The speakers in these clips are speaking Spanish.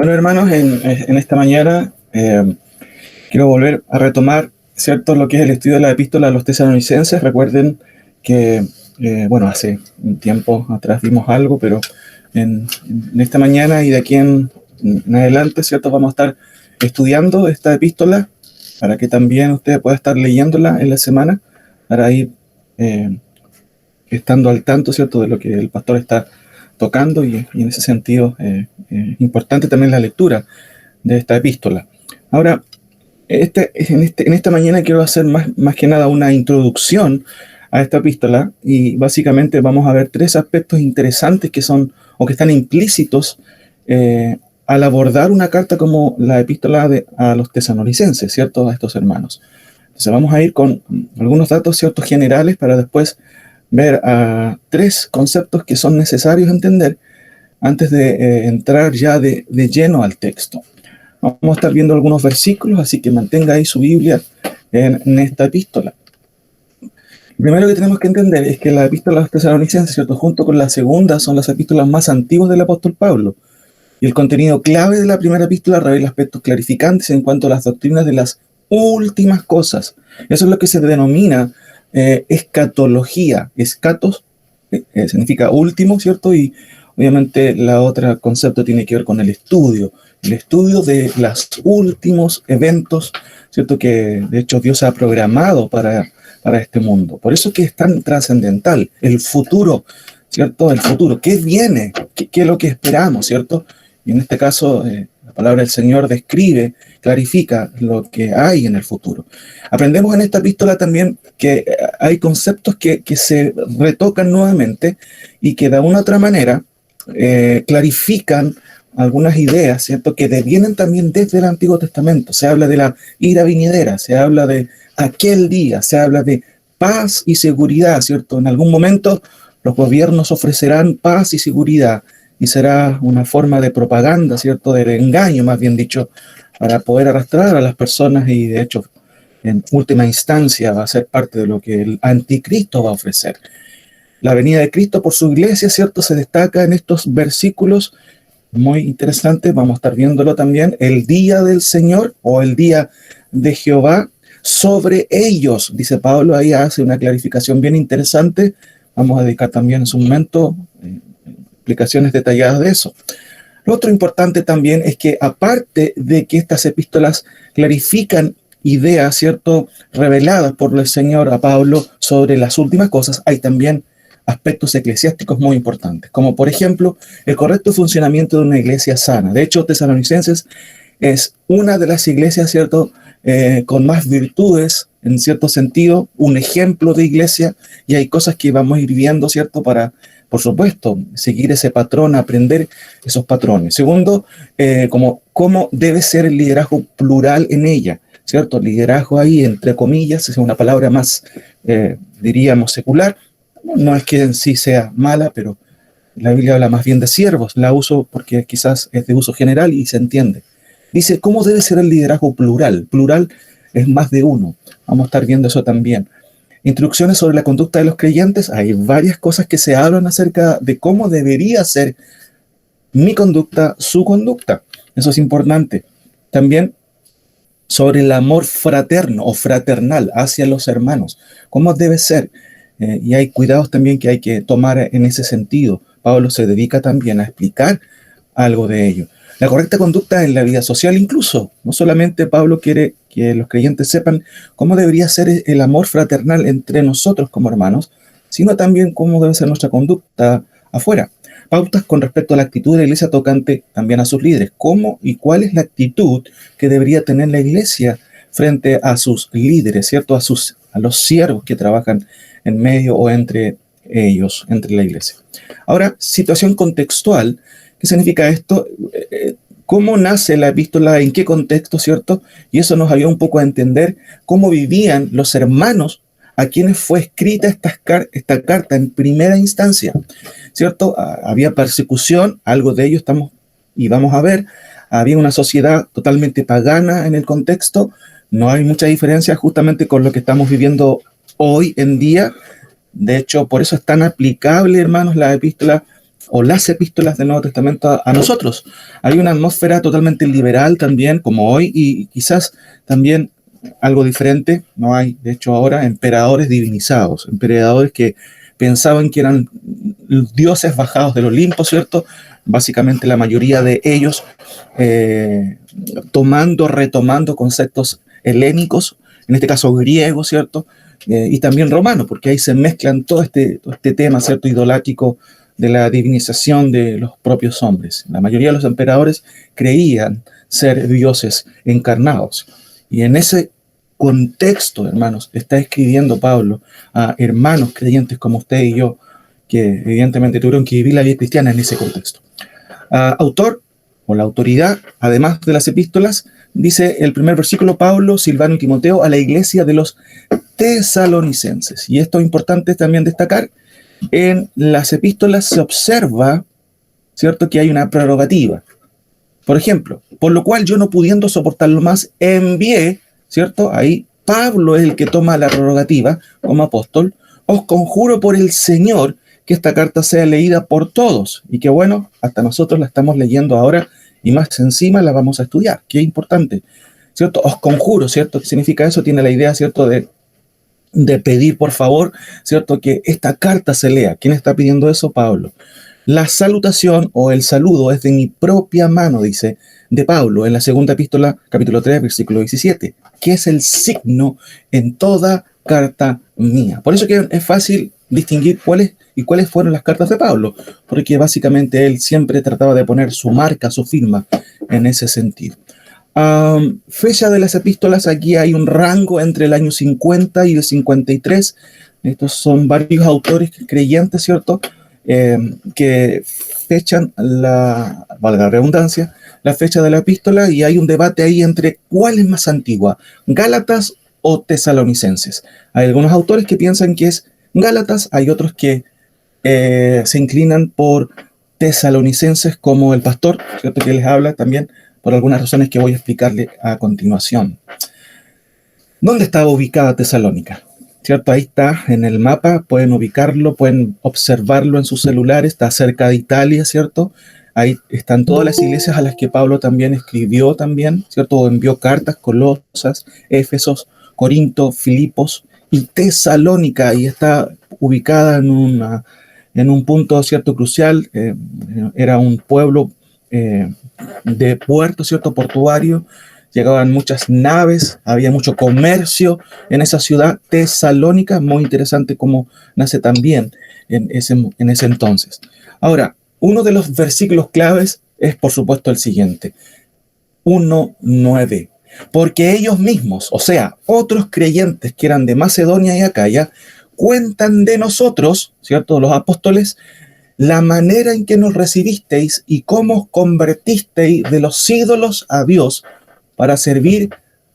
Bueno, hermanos, en esta mañana quiero volver a retomar, ¿cierto?, lo que es el estudio de la epístola a los tesalonicenses. Recuerden que, bueno, hace un tiempo atrás vimos algo, pero en esta mañana y de aquí en adelante, ¿cierto?, vamos a estar estudiando esta epístola para que también usted pueda estar leyéndola en la semana, para ir estando al tanto, ¿cierto?, de lo que el pastor está tocando y en ese sentido importante también la lectura de esta epístola. Ahora, en esta mañana quiero hacer más que nada una introducción a esta epístola y básicamente vamos a ver tres aspectos interesantes que son o que están implícitos al abordar una carta como la epístola a los tesalonicenses, ¿cierto?, a estos hermanos. Entonces vamos a ir con algunos datos, ¿ciertos?, generales para después ver tres conceptos que son necesarios entender antes de entrar ya de lleno al texto. Vamos a estar viendo algunos versículos, así que mantenga ahí su Biblia en esta epístola. Lo primero que tenemos que entender es que la epístola a los tesalonicenses, ¿cierto?, junto con la segunda, son las epístolas más antiguas del apóstol Pablo. Y el contenido clave de la primera epístola revela aspectos clarificantes en cuanto a las doctrinas de las últimas cosas. Eso es lo que se denomina escatología. Escatos significa último, ¿cierto? Y obviamente la otra concepto tiene que ver con el estudio de los últimos eventos, ¿cierto?, que de hecho Dios ha programado para este mundo. Por eso que es tan trascendental el futuro, ¿cierto? El futuro, ¿qué viene? ¿Qué es lo que esperamos, ¿cierto? Y en este caso, la palabra del Señor describe, clarifica lo que hay en el futuro. Aprendemos en esta epístola también que hay conceptos que se retocan nuevamente y que de una u otra manera clarifican algunas ideas, ¿cierto?, que devienen también desde el Antiguo Testamento. Se habla de la ira venidera, se habla de aquel día, se habla de paz y seguridad, ¿cierto? En algún momento los gobiernos ofrecerán paz y seguridad y será una forma de propaganda, ¿cierto?, de engaño, más bien dicho, para poder arrastrar a las personas y de hecho, en última instancia, va a ser parte de lo que el anticristo va a ofrecer. La venida de Cristo por su iglesia, ¿cierto?, se destaca en estos versículos. Muy interesante, vamos a estar viéndolo también, el día del Señor o el día de Jehová sobre ellos, dice Pablo, ahí hace una clarificación bien interesante. Vamos a dedicar también en su momento explicaciones detalladas de eso. Lo otro importante también es que aparte de que estas epístolas clarifican ideas, ¿cierto?, reveladas por el Señor a Pablo sobre las últimas cosas, hay también aspectos eclesiásticos muy importantes, como por ejemplo el correcto funcionamiento de una iglesia sana. De hecho, Tesalonicenses es una de las iglesias, ¿cierto?, con más virtudes, en cierto sentido, un ejemplo de iglesia, y hay cosas que vamos a ir viendo, ¿cierto?, para, por supuesto, seguir ese patrón, aprender esos patrones. Segundo, cómo debe ser el liderazgo plural en ella, ¿cierto? Liderazgo ahí, entre comillas, es una palabra más, diríamos, secular. No es que en sí sea mala, pero la Biblia habla más bien de siervos. La uso porque quizás es de uso general y se entiende. Dice, ¿cómo debe ser el liderazgo plural? Plural es más de uno. Vamos a estar viendo eso también. Instrucciones sobre la conducta de los creyentes. Hay varias cosas que se hablan acerca de cómo debería ser mi conducta, su conducta. Eso es importante. También sobre el amor fraterno o fraternal hacia los hermanos. ¿Cómo debe ser? Y hay cuidados también que hay que tomar en ese sentido. Pablo se dedica también a explicar algo de ello. La correcta conducta en la vida social incluso. No solamente Pablo quiere que los creyentes sepan cómo debería ser el amor fraternal entre nosotros como hermanos, sino también cómo debe ser nuestra conducta afuera. Pautas con respecto a la actitud de la iglesia tocante también a sus líderes. ¿Cómo y cuál es la actitud que debería tener la iglesia frente a sus líderes, ¿cierto? A los siervos que trabajan en medio o entre ellos, entre la iglesia. Ahora, situación contextual. ¿Qué significa esto? ¿Cómo nace la epístola? ¿En qué contexto, cierto? Y eso nos ayuda un poco a entender cómo vivían los hermanos a quienes fue escrita esta carta en primera instancia, ¿cierto? Había persecución, algo de ello vamos a ver. Había una sociedad totalmente pagana en el contexto. No hay mucha diferencia justamente con lo que estamos viviendo hoy en día. De hecho, por eso es tan aplicable, hermanos, la epístola o las epístolas del Nuevo Testamento a nosotros. Hay una atmósfera totalmente liberal también, como hoy, y quizás también algo diferente. No hay, de hecho, ahora emperadores divinizados, emperadores que pensaban que eran dioses bajados del Olimpo, ¿cierto? Básicamente la mayoría de ellos retomando conceptos helénicos, en este caso griegos, ¿cierto? Y también romanos, porque ahí se mezclan todo este tema, ¿cierto? Idolátrico de la divinización de los propios hombres. La mayoría de los emperadores creían ser dioses encarnados. Y en ese contexto, hermanos, está escribiendo Pablo a hermanos creyentes como usted y yo, que evidentemente tuvieron que vivir la vida cristiana en ese contexto. Autor o la autoridad, además de las epístolas, dice el primer versículo: Pablo, Silvano y Timoteo, a la iglesia de los tesalonicenses. Y esto es importante también destacar. En las epístolas se observa, ¿cierto?, que hay una prerrogativa. Por ejemplo, por lo cual yo, no pudiendo soportarlo más, envié, ¿cierto? Ahí Pablo es el que toma la prerrogativa como apóstol. Os conjuro por el Señor que esta carta sea leída por todos, y que bueno, hasta nosotros la estamos leyendo ahora, y más encima la vamos a estudiar. Qué importante, ¿cierto? Os conjuro, ¿cierto? ¿Qué significa eso? Tiene la idea, ¿cierto?, de pedir, por favor, ¿cierto?, que esta carta se lea. ¿Quién está pidiendo eso? Pablo. La salutación o el saludo es de mi propia mano, dice, de Pablo en la segunda epístola, capítulo 3, versículo 17, que es el signo en toda carta mía. Por eso que es fácil distinguir cuáles fueron las cartas de Pablo, porque básicamente él siempre trataba de poner su marca, su firma en ese sentido. Fecha de las epístolas, aquí hay un rango entre el año 50 y el 53. Estos son varios autores creyentes, ¿cierto?, que fechan valga la redundancia, la fecha de la epístola, y hay un debate ahí entre cuál es más antigua, Gálatas o Tesalonicenses. Hay algunos autores que piensan que es Gálatas, hay otros que se inclinan por Tesalonicenses, como el pastor, ¿cierto?, que les habla también, por algunas razones que voy a explicarle a continuación. ¿Dónde estaba ubicada Tesalónica? ¿Cierto? Ahí está en el mapa, pueden ubicarlo, pueden observarlo en sus celulares, está cerca de Italia, ¿cierto? Ahí están todas las iglesias a las que Pablo también escribió también, ¿cierto? O envió cartas: Colosas, Éfesos, Corinto, Filipos y Tesalónica. Ahí está ubicada en un punto, ¿cierto?, crucial. Era un pueblo de puerto, ¿cierto?, portuario. Llegaban muchas naves, había mucho comercio en esa ciudad Tesalónica. Muy interesante cómo nace también en ese entonces. Ahora, uno de los versículos claves es, por supuesto, el siguiente: 1:9. Porque ellos mismos, o sea, otros creyentes que eran de Macedonia y Acaya, cuentan de nosotros, ¿cierto?, los apóstoles, la manera en que nos recibisteis y cómo os convertisteis de los ídolos a Dios, para servir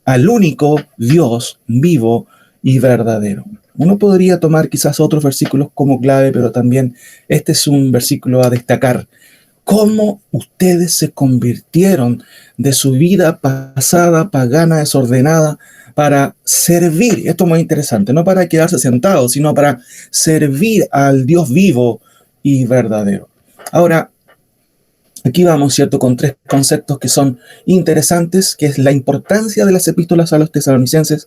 al único Dios vivo y verdadero. Uno podría tomar quizás otros versículos como clave, pero también este es un versículo a destacar. Cómo ustedes se convirtieron de su vida pasada, pagana, desordenada, para servir. Esto es muy interesante, no para quedarse sentados, sino para servir al Dios vivo y verdadero. Ahora, aquí vamos, ¿cierto?, con tres conceptos que son interesantes, que es la importancia de las epístolas a los tesalonicenses,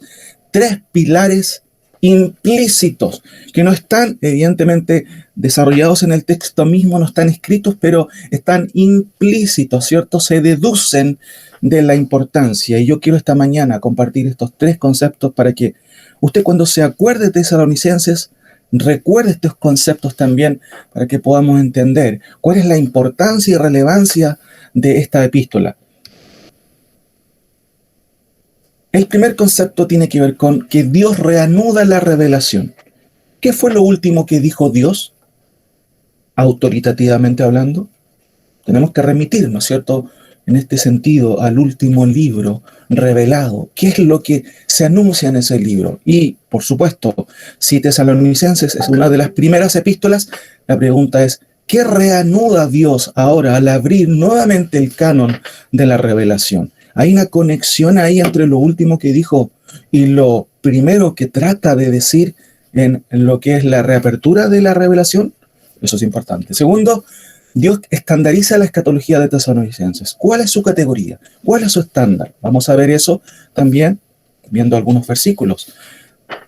tres pilares implícitos que no están evidentemente desarrollados en el texto mismo, no están escritos, pero están implícitos, ¿cierto? Se deducen de la importancia. Y yo quiero esta mañana compartir estos tres conceptos para que usted, cuando se acuerde de tesalonicenses, recuerde estos conceptos también, para que podamos entender cuál es la importancia y relevancia de esta epístola. El primer concepto tiene que ver con que Dios reanuda la revelación. ¿Qué fue lo último que dijo Dios, autoritativamente hablando? Tenemos que remitirnos, ¿cierto?, en este sentido, al último libro revelado. ¿Qué es lo que se anuncia en ese libro? Y, por supuesto, si Tesalonicenses es una de las primeras epístolas, la pregunta es: ¿qué reanuda Dios ahora al abrir nuevamente el canon de la revelación? Hay una conexión ahí entre lo último que dijo y lo primero que trata de decir en lo que es la reapertura de la revelación. Eso es importante. Segundo, Dios estandariza la escatología de Tesalonicenses. ¿Cuál es su categoría? ¿Cuál es su estándar? Vamos a ver eso también viendo algunos versículos.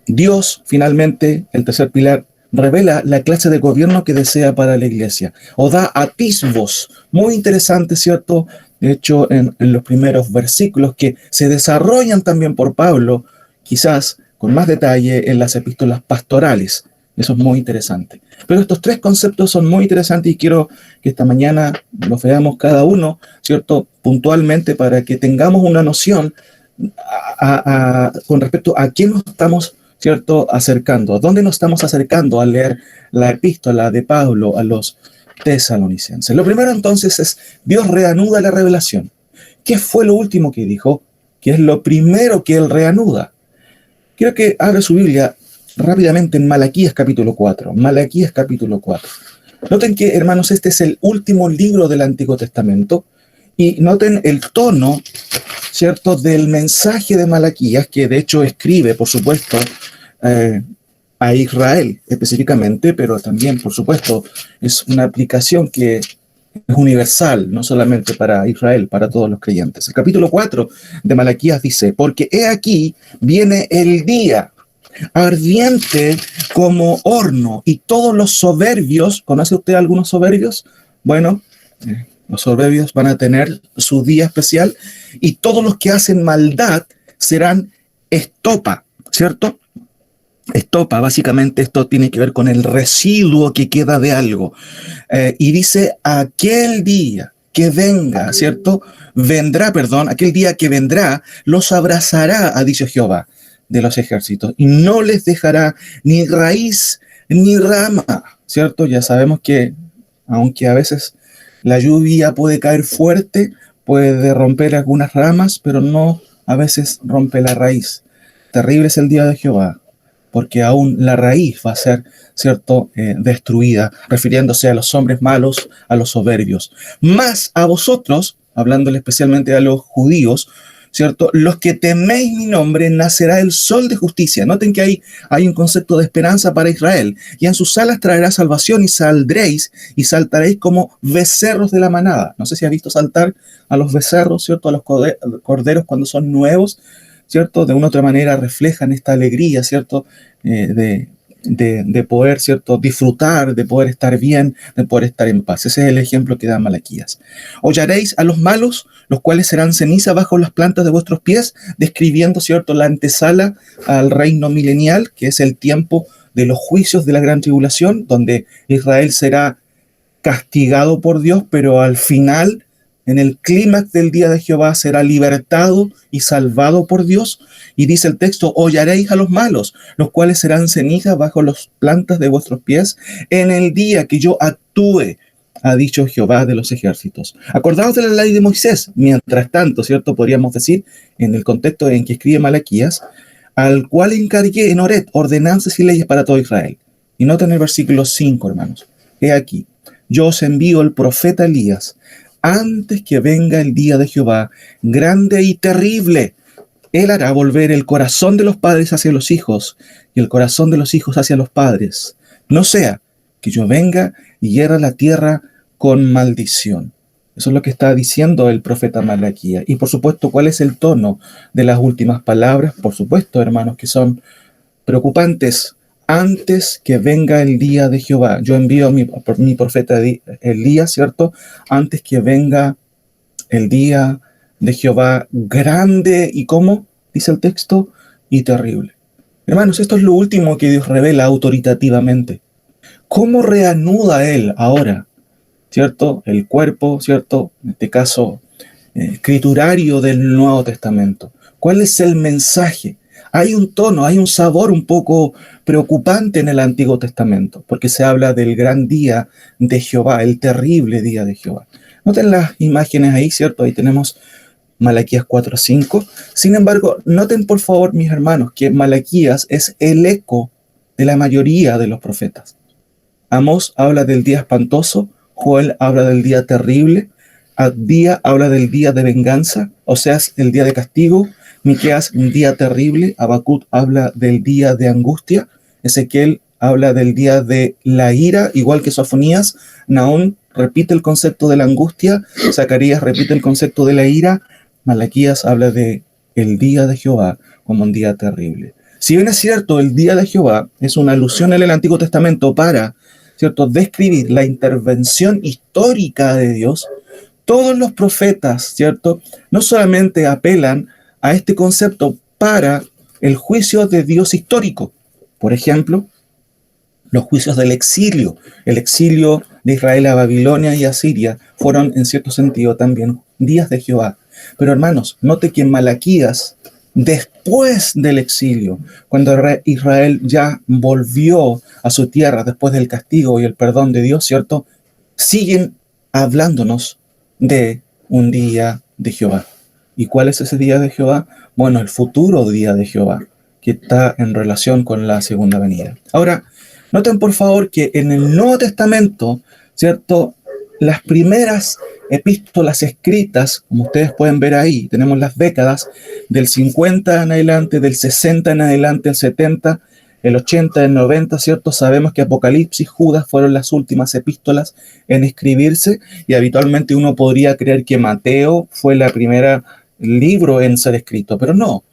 Dios, finalmente, el tercer pilar, revela la clase de gobierno que desea para la iglesia, o da atisbos muy interesantes, ¿cierto? De hecho, en los primeros versículos que se desarrollan también por Pablo, quizás con más detalle en las epístolas pastorales. Eso es muy interesante. Pero estos tres conceptos son muy interesantes y quiero que esta mañana los veamos cada uno, ¿cierto? Puntualmente para que tengamos una noción con respecto a quién nos estamos, ¿cierto?, acercando, a dónde nos estamos acercando al leer la epístola de Pablo a los tesalonicenses. Lo primero entonces es, Dios reanuda la revelación. ¿Qué fue lo último que dijo? ¿Qué es lo primero que él reanuda? Quiero que abra su Biblia rápidamente en Malaquías capítulo 4. Malaquías capítulo 4. Noten que, hermanos, este es el último libro del Antiguo Testamento y noten el tono, ¿cierto?, del mensaje de Malaquías, que de hecho escribe, por supuesto, a Israel específicamente, pero también, por supuesto, es una aplicación que es universal, no solamente para Israel, para todos los creyentes. El capítulo 4 de Malaquías dice, porque he aquí viene el día ardiente como horno, y todos los soberbios, ¿conoce usted algunos soberbios? Bueno, los soberbios van a tener su día especial, y todos los que hacen maldad serán estopa, ¿cierto? Estopa, básicamente esto tiene que ver con el residuo que queda de algo. Y dice, aquel día que venga, ¿cierto? Aquel día que vendrá, los abrazará, ha dicho Jehová de los ejércitos, y no les dejará ni raíz ni rama, ¿cierto? Ya sabemos que, aunque a veces la lluvia puede caer fuerte, puede romper algunas ramas, pero no a veces rompe la raíz. Terrible es el día de Jehová, porque aún la raíz va a ser, ¿cierto?, destruida, refiriéndose a los hombres malos, a los soberbios. Más a vosotros, hablándole especialmente a los judíos, ¿cierto?, los que teméis mi nombre, nacerá el sol de justicia. Noten que hay un concepto de esperanza para Israel. Y en sus alas traerá salvación, y saldréis y saltaréis como becerros de la manada. No sé si has visto saltar a los becerros, ¿cierto?, a los corderos cuando son nuevos, ¿cierto? De una u otra manera reflejan esta alegría, ¿cierto? De poder, ¿cierto?, disfrutar, de poder estar bien, de poder estar en paz. Ese es el ejemplo que da Malaquías. Hollaréis a los malos, los cuales serán ceniza bajo las plantas de vuestros pies, describiendo, ¿cierto?, la antesala al reino milenial, que es el tiempo de los juicios de la gran tribulación, donde Israel será castigado por Dios, pero al final, en el clímax del día de Jehová, será libertado y salvado por Dios. Y dice el texto, hollaréis a los malos, los cuales serán ceniza bajo las plantas de vuestros pies, en el día que yo actúe, ha dicho Jehová de los ejércitos. Acordaos de la ley de Moisés. Mientras tanto, ¿cierto?, podríamos decir, en el contexto en que escribe Malaquías, al cual encargué en Horeb ordenanzas y leyes para todo Israel. Y noten el versículo 5, hermanos. He aquí, yo os envío el profeta Elías, antes que venga el día de Jehová, grande y terrible. Él hará volver el corazón de los padres hacia los hijos, y el corazón de los hijos hacia los padres. No sea que yo venga y hiera la tierra con maldición. Eso es lo que está diciendo el profeta Malaquías. Y por supuesto, ¿cuál es el tono de las últimas palabras? Por supuesto, hermanos, que son preocupantes. Antes que venga el día de Jehová. Yo envío a mi profeta Elías, ¿cierto? Antes que venga el día de Jehová, grande y, ¿cómo? Dice el texto, y terrible. Hermanos, esto es lo último que Dios revela autoritativamente. ¿Cómo reanuda Él ahora, ¿cierto?, el cuerpo, ¿cierto?, en este caso, escriturario del Nuevo Testamento. ¿Cuál es el mensaje? Hay un tono, hay un sabor un poco preocupante en el Antiguo Testamento, porque se habla del gran día de Jehová, el terrible día de Jehová. Noten las imágenes ahí, ¿cierto? Ahí tenemos Malaquías 4:5. Sin embargo, noten por favor, mis hermanos, que Malaquías es el eco de la mayoría de los profetas. Amós habla del día espantoso, Joel habla del día terrible, Abdías habla del día de venganza, Oseas el día de castigo, Miqueas un día terrible, Habacuc habla del día de angustia, Ezequiel habla del día de la ira, igual que Sofonías, Nahum repite el concepto de la angustia, Zacarías repite el concepto de la ira, Malaquías habla de el día de Jehová como un día terrible. Si bien es cierto, el día de Jehová es una alusión en el Antiguo Testamento para, ¿cierto?, describir la intervención histórica de Dios, todos los profetas, ¿cierto?, no solamente apelan a este concepto para el juicio de Dios histórico. Por ejemplo, los juicios del exilio. El exilio de Israel a Babilonia y a Siria fueron, en cierto sentido, también días de Jehová. Pero hermanos, note que en Malaquías, después del exilio, cuando Israel ya volvió a su tierra después del castigo y el perdón de Dios, ¿cierto?, siguen hablándonos de un día de Jehová. ¿Y cuál es ese día de Jehová? Bueno, el futuro día de Jehová, que está en relación con la segunda venida. Ahora, noten por favor que en el Nuevo Testamento, ¿cierto?, las primeras epístolas escritas, como ustedes pueden ver ahí, tenemos las décadas del 50 en adelante, del 60 en adelante, el 70, el 80, el 90, ¿cierto? Sabemos que Apocalipsis, Judas fueron las últimas epístolas en escribirse y habitualmente uno podría creer que Mateo fue la primera libro en ser escrito, pero no.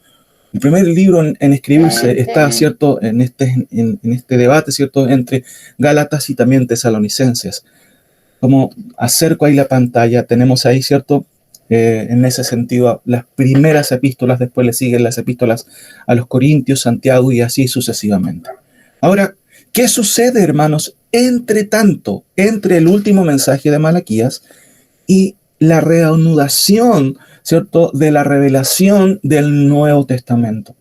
El primer libro en escribirse está, ¿cierto?, en este debate, ¿cierto?, entre Gálatas y también Tesalonicenses. Como acerco ahí la pantalla, tenemos ahí, ¿cierto?, en ese sentido, las primeras epístolas, después le siguen las epístolas a los Corintios, Santiago y así sucesivamente. Ahora, ¿qué sucede, hermanos, entre tanto, entre el último mensaje de Malaquías y la reanudación, ¿cierto?, de la revelación del Nuevo Testamento?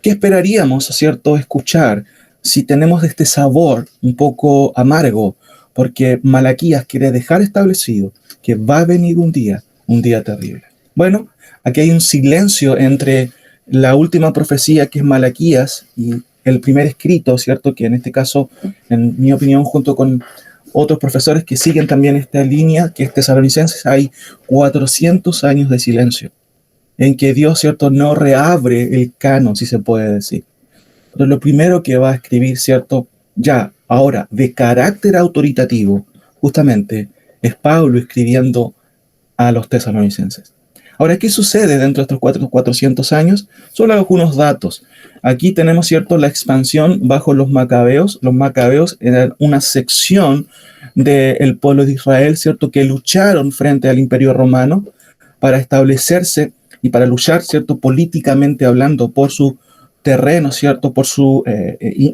¿Qué esperaríamos, ¿cierto?, escuchar si tenemos este sabor un poco amargo? Porque Malaquías quiere dejar establecido que va a venir un día terrible. Bueno, aquí hay un silencio entre la última profecía, que es Malaquías, y el primer escrito, ¿cierto?, que en este caso, en mi opinión, junto con otros profesores que siguen también esta línea, que es Tesalonicenses, hay 400 años de silencio, en que Dios, ¿cierto?, no reabre el canon, si se puede decir. Pero lo primero que va a escribir, ¿cierto?, ya ahora de carácter autoritativo, justamente, es Pablo escribiendo a los tesalonicenses. Ahora, ¿qué sucede dentro de estos 400 años? Solo algunos datos. Aquí tenemos, ¿cierto?, la expansión bajo los macabeos. Los macabeos eran una sección del pueblo de Israel, ¿cierto?, que lucharon frente al Imperio Romano para establecerse y para luchar, ¿cierto?, políticamente hablando, por su terreno, ¿cierto?, por su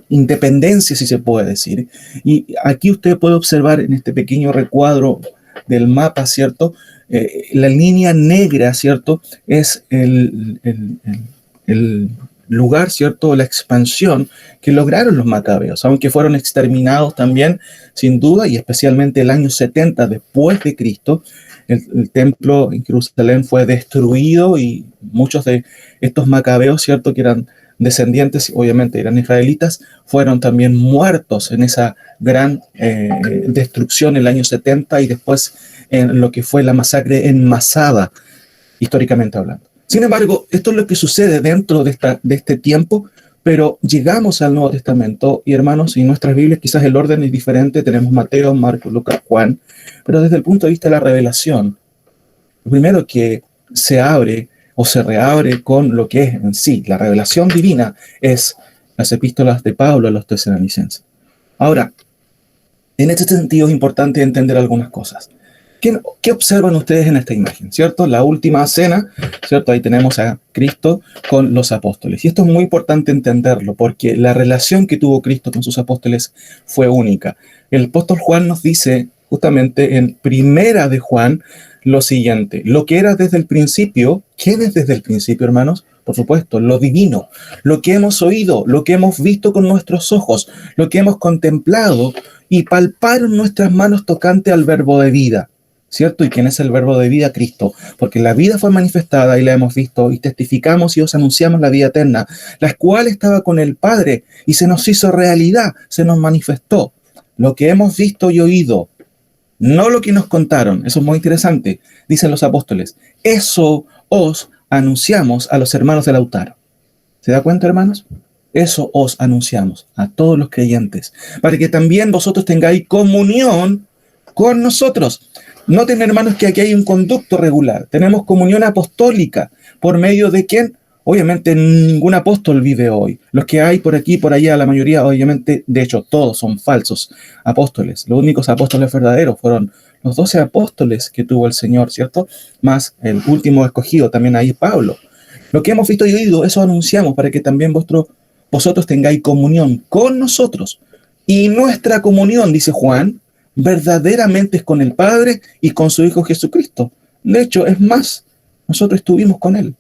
independencia, si se puede decir. Y aquí usted puede observar en este pequeño recuadro del mapa, ¿cierto?, la línea negra, ¿cierto?, es el lugar, ¿cierto?, la expansión que lograron los macabeos, aunque fueron exterminados también, sin duda, y especialmente el año 70 después de Cristo. El templo en Jerusalén fue destruido y muchos de estos macabeos, ¿cierto?, que eran descendientes, obviamente eran israelitas, fueron también muertos en esa gran destrucción en el año 70 y después en lo que fue la masacre en Masada, históricamente hablando. Sin embargo, esto es lo que sucede dentro de este tiempo, pero llegamos al Nuevo Testamento y, hermanos, en nuestras Biblias quizás el orden es diferente, tenemos Mateo, Marcos, Lucas, Juan, pero desde el punto de vista de la revelación, lo primero que se abre o se reabre con lo que es en sí la revelación divina es las epístolas de Pablo a los tesalonicenses. Ahora, en este sentido es importante entender algunas cosas. ¿Qué observan ustedes en esta imagen? ¿Cierto? La última cena, ¿cierto? Ahí tenemos a Cristo con los apóstoles. Y esto es muy importante entenderlo, porque la relación que tuvo Cristo con sus apóstoles fue única. El apóstol Juan nos dice, justamente en Primera de Juan, lo siguiente: lo que era desde el principio. ¿Quién es desde el principio, hermanos? Por supuesto, lo divino, lo que hemos oído, lo que hemos visto con nuestros ojos, lo que hemos contemplado y palparon nuestras manos tocante al verbo de vida. ¿Cierto? ¿Y quién es el verbo de vida? Cristo. Porque la vida fue manifestada y la hemos visto y testificamos y os anunciamos la vida eterna, la cual estaba con el Padre y se nos hizo realidad, se nos manifestó. Lo que hemos visto y oído, no lo que nos contaron. Eso es muy interesante. Dicen los apóstoles, eso os anunciamos a los hermanos de Lautaro. ¿Se da cuenta, hermanos? Eso os anunciamos a todos los creyentes, para que también vosotros tengáis comunión con nosotros. Noten, hermanos, que aquí hay un conducto regular. Tenemos comunión apostólica. ¿Por medio de quién? Obviamente ningún apóstol vive hoy. Los que hay por aquí, por allá, la mayoría, obviamente, de hecho, todos son falsos apóstoles. Los únicos apóstoles verdaderos fueron los 12 apóstoles que tuvo el Señor, ¿cierto? Más el último escogido, también ahí Pablo. Lo que hemos visto y oído, eso anunciamos para que también vosotros tengáis comunión con nosotros. Y nuestra comunión, dice Juan, verdaderamente es con el Padre y con su Hijo Jesucristo. De hecho, es más, nosotros estuvimos con Él.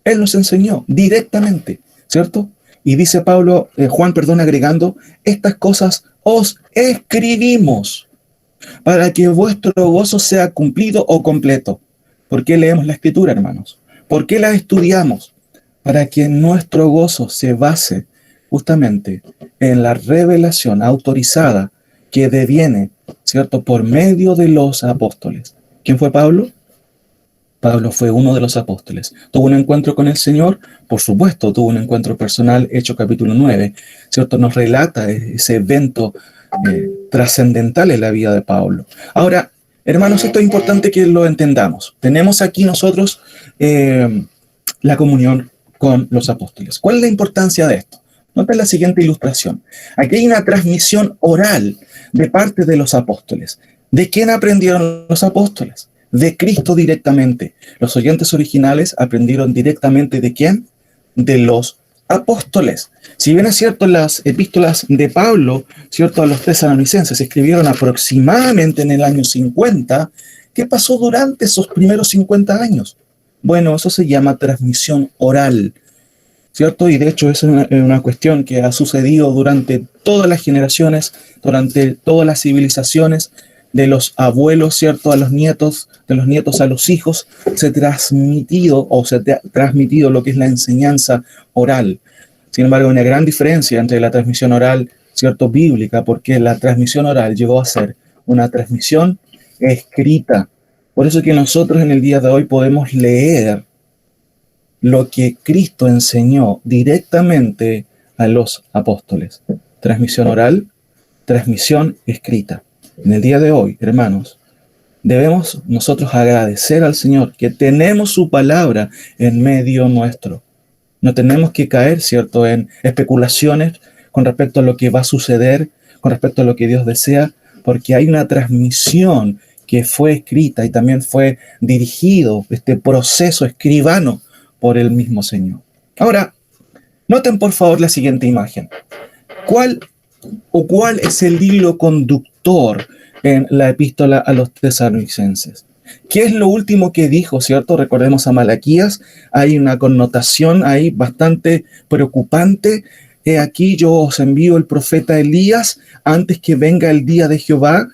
Él nos enseñó directamente, ¿cierto? Y dice Juan, agregando, estas cosas os escribimos para que vuestro gozo sea cumplido o completo. ¿Por qué leemos la Escritura, hermanos? ¿Por qué la estudiamos? Para que nuestro gozo se base justamente en la revelación autorizada que deviene, ¿cierto?, por medio de los apóstoles. ¿Quién fue Pablo? Pablo fue uno de los apóstoles. ¿Tuvo un encuentro con el Señor? Por supuesto, tuvo un encuentro personal, Hechos capítulo 9, ¿cierto? Nos relata ese evento trascendental en la vida de Pablo. Ahora, hermanos, esto es importante que lo entendamos. Tenemos aquí nosotros la comunión con los apóstoles. ¿Cuál es la importancia de esto? Noten la siguiente ilustración. Aquí hay una transmisión oral de parte de los apóstoles. ¿De quién aprendieron los apóstoles? De Cristo directamente. Los oyentes originales aprendieron directamente ¿de quién? De los apóstoles. Si bien es cierto, las epístolas de Pablo, ¿cierto?, a los tesalonicenses se escribieron aproximadamente en el año 50, ¿qué pasó durante esos primeros 50 años? Bueno, eso se llama transmisión oral, ¿cierto? Y de hecho es una cuestión que ha sucedido durante todas las generaciones, durante todas las civilizaciones, de los abuelos, ¿cierto?, a los nietos, de los nietos a los hijos, se ha transmitido lo que es la enseñanza oral. Sin embargo, hay una gran diferencia entre la transmisión oral, ¿cierto?, bíblica, porque la transmisión oral llegó a ser una transmisión escrita. Por eso que nosotros en el día de hoy podemos leer lo que Cristo enseñó directamente a los apóstoles. Transmisión oral, transmisión escrita. En el día de hoy, hermanos, debemos nosotros agradecer al Señor que tenemos su palabra en medio nuestro. No tenemos que caer, ¿cierto?, en especulaciones con respecto a lo que va a suceder, con respecto a lo que Dios desea, porque hay una transmisión que fue escrita y también fue dirigido, este proceso escribano, por el mismo Señor. Ahora, noten por favor la siguiente imagen. ¿Cuál es el hilo conductor en la epístola a los tesalonicenses? ¿Qué es lo último que dijo, cierto? Recordemos a Malaquías, hay una connotación ahí bastante preocupante. He aquí yo os envío el profeta Elías antes que venga el día de Jehová.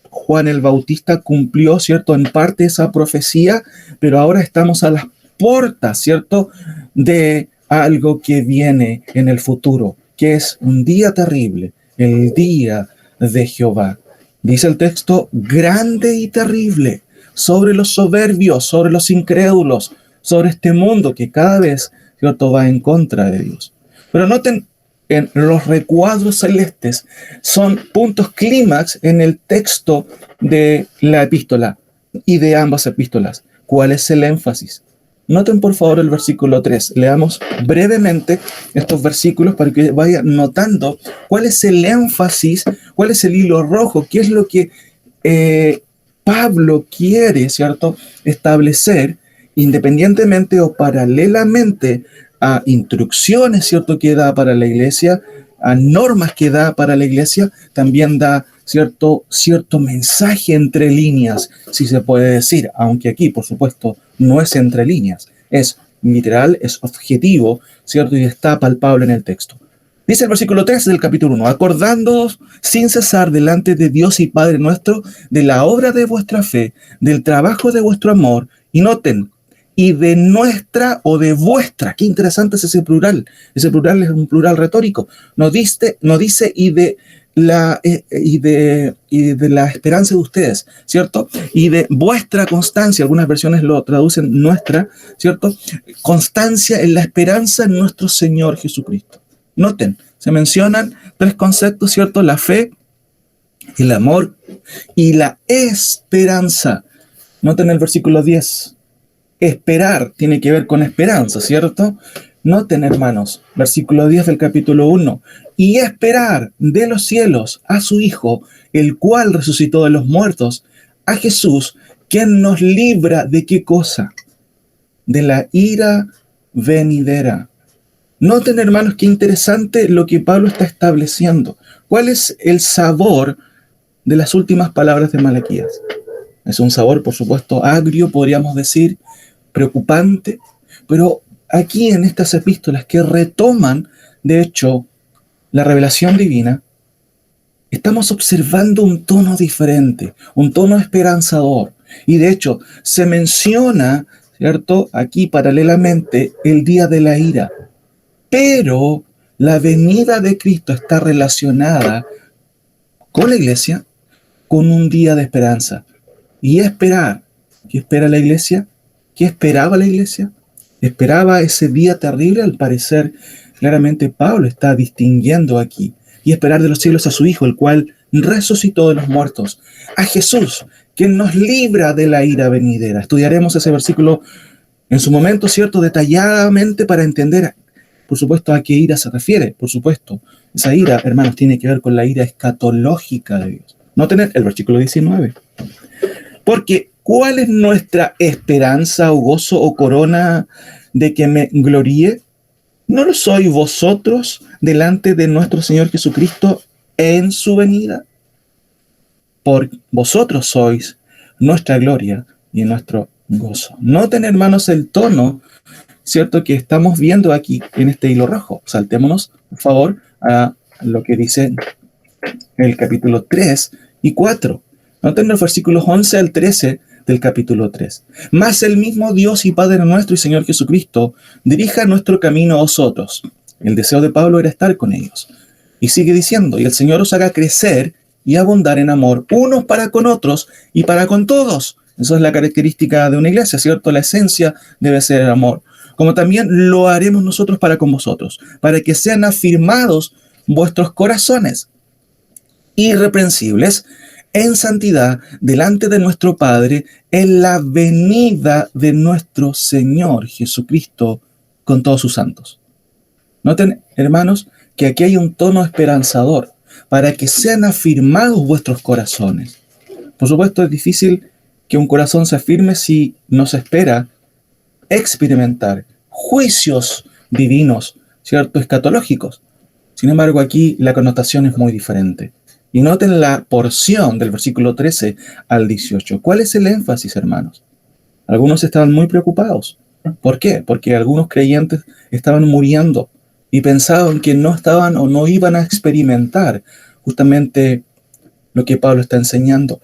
Juan el Bautista cumplió, cierto, en parte esa profecía, pero ahora estamos a las puertas, cierto, de algo que viene en el futuro, que es un día terrible, el día de Jehová. Dice el texto, grande y terrible, sobre los soberbios, sobre los incrédulos, sobre este mundo que cada vez, ¿cierto?, va en contra de Dios. Pero noten, en los recuadros celestes son puntos clímax en el texto de la epístola y de ambas epístolas. ¿Cuál es el énfasis? Noten por favor el versículo 3. Leamos brevemente estos versículos para que vayan notando cuál es el énfasis, cuál es el hilo rojo, qué es lo que Pablo quiere, ¿cierto?, establecer independientemente o paralelamente a instrucciones, ¿cierto?, que da para la iglesia, a normas que da para la iglesia, también da cierto mensaje entre líneas, si se puede decir, aunque aquí, por supuesto, no es entre líneas, es literal, es objetivo, ¿cierto?, y está palpable en el texto. Dice el versículo 3 del capítulo 1, acordándoos sin cesar delante de Dios y Padre nuestro, de la obra de vuestra fe, del trabajo de vuestro amor, y noten, y de nuestra o de vuestra. Qué interesante es ese plural. Ese plural es un plural retórico. No dice y de la esperanza de ustedes, ¿cierto? Y de vuestra constancia. Algunas versiones lo traducen nuestra, ¿cierto? Constancia en la esperanza en nuestro Señor Jesucristo. Noten, se mencionan tres conceptos, ¿cierto? La fe, el amor y la esperanza. Noten el versículo 10. Esperar tiene que ver con esperanza, ¿cierto? Noten, hermanos, versículo 10 del capítulo 1. Y esperar de los cielos a su Hijo, el cual resucitó de los muertos, a Jesús, quien nos libra de qué cosa? De la ira venidera. Noten, hermanos, qué interesante lo que Pablo está estableciendo. ¿Cuál es el sabor de las últimas palabras de Malaquías? Es un sabor, por supuesto, agrio, podríamos decir, preocupante, pero aquí en estas epístolas que retoman, de hecho, la revelación divina, estamos observando un tono diferente, un tono esperanzador. Y de hecho, se menciona, ¿cierto?, aquí paralelamente el día de la ira. Pero la venida de Cristo está relacionada con la iglesia, con un día de esperanza. Y esperar. ¿Qué espera la iglesia? ¿Qué esperaba la iglesia? Esperaba ese día terrible. Al parecer, claramente Pablo está distinguiendo aquí. Y esperar de los cielos a su Hijo, el cual resucitó de los muertos. A Jesús, quien nos libra de la ira venidera. Estudiaremos ese versículo en su momento, ¿cierto?, detalladamente para entender, por supuesto, a qué ira se refiere. Por supuesto, esa ira, hermanos, tiene que ver con la ira escatológica de Dios. Noten el versículo 19. Porque, ¿cuál es nuestra esperanza o gozo o corona de que me gloríe? ¿No lo sois vosotros delante de nuestro Señor Jesucristo en su venida? Por vosotros sois nuestra gloria y nuestro gozo. Noten, hermanos, el tono, ¿cierto?, que estamos viendo aquí en este hilo rojo. Saltémonos, por favor, a lo que dice el capítulo 3 y 4. Noten los versículos 11 al 13 del capítulo 3. Mas el mismo Dios y Padre nuestro y Señor Jesucristo dirija nuestro camino a vosotros. El deseo de Pablo era estar con ellos. Y sigue diciendo, y el Señor os haga crecer y abundar en amor, unos para con otros y para con todos. Eso es la característica de una iglesia, ¿cierto? La esencia debe ser el amor. Como también lo haremos nosotros para con vosotros, para que sean afirmados vuestros corazones, irreprensibles, en santidad, delante de nuestro Padre, en la venida de nuestro Señor Jesucristo con todos sus santos. Noten, hermanos, que aquí hay un tono esperanzador, para que sean afirmados vuestros corazones. Por supuesto, es difícil que un corazón se afirme si no se espera experimentar juicios divinos, ¿cierto?, escatológicos. Sin embargo, aquí la connotación es muy diferente. Y noten la porción del versículo 13 al 18. ¿Cuál es el énfasis, hermanos? Algunos estaban muy preocupados. ¿Por qué? Porque algunos creyentes estaban muriendo y pensaban que no estaban o no iban a experimentar justamente lo que Pablo está enseñando.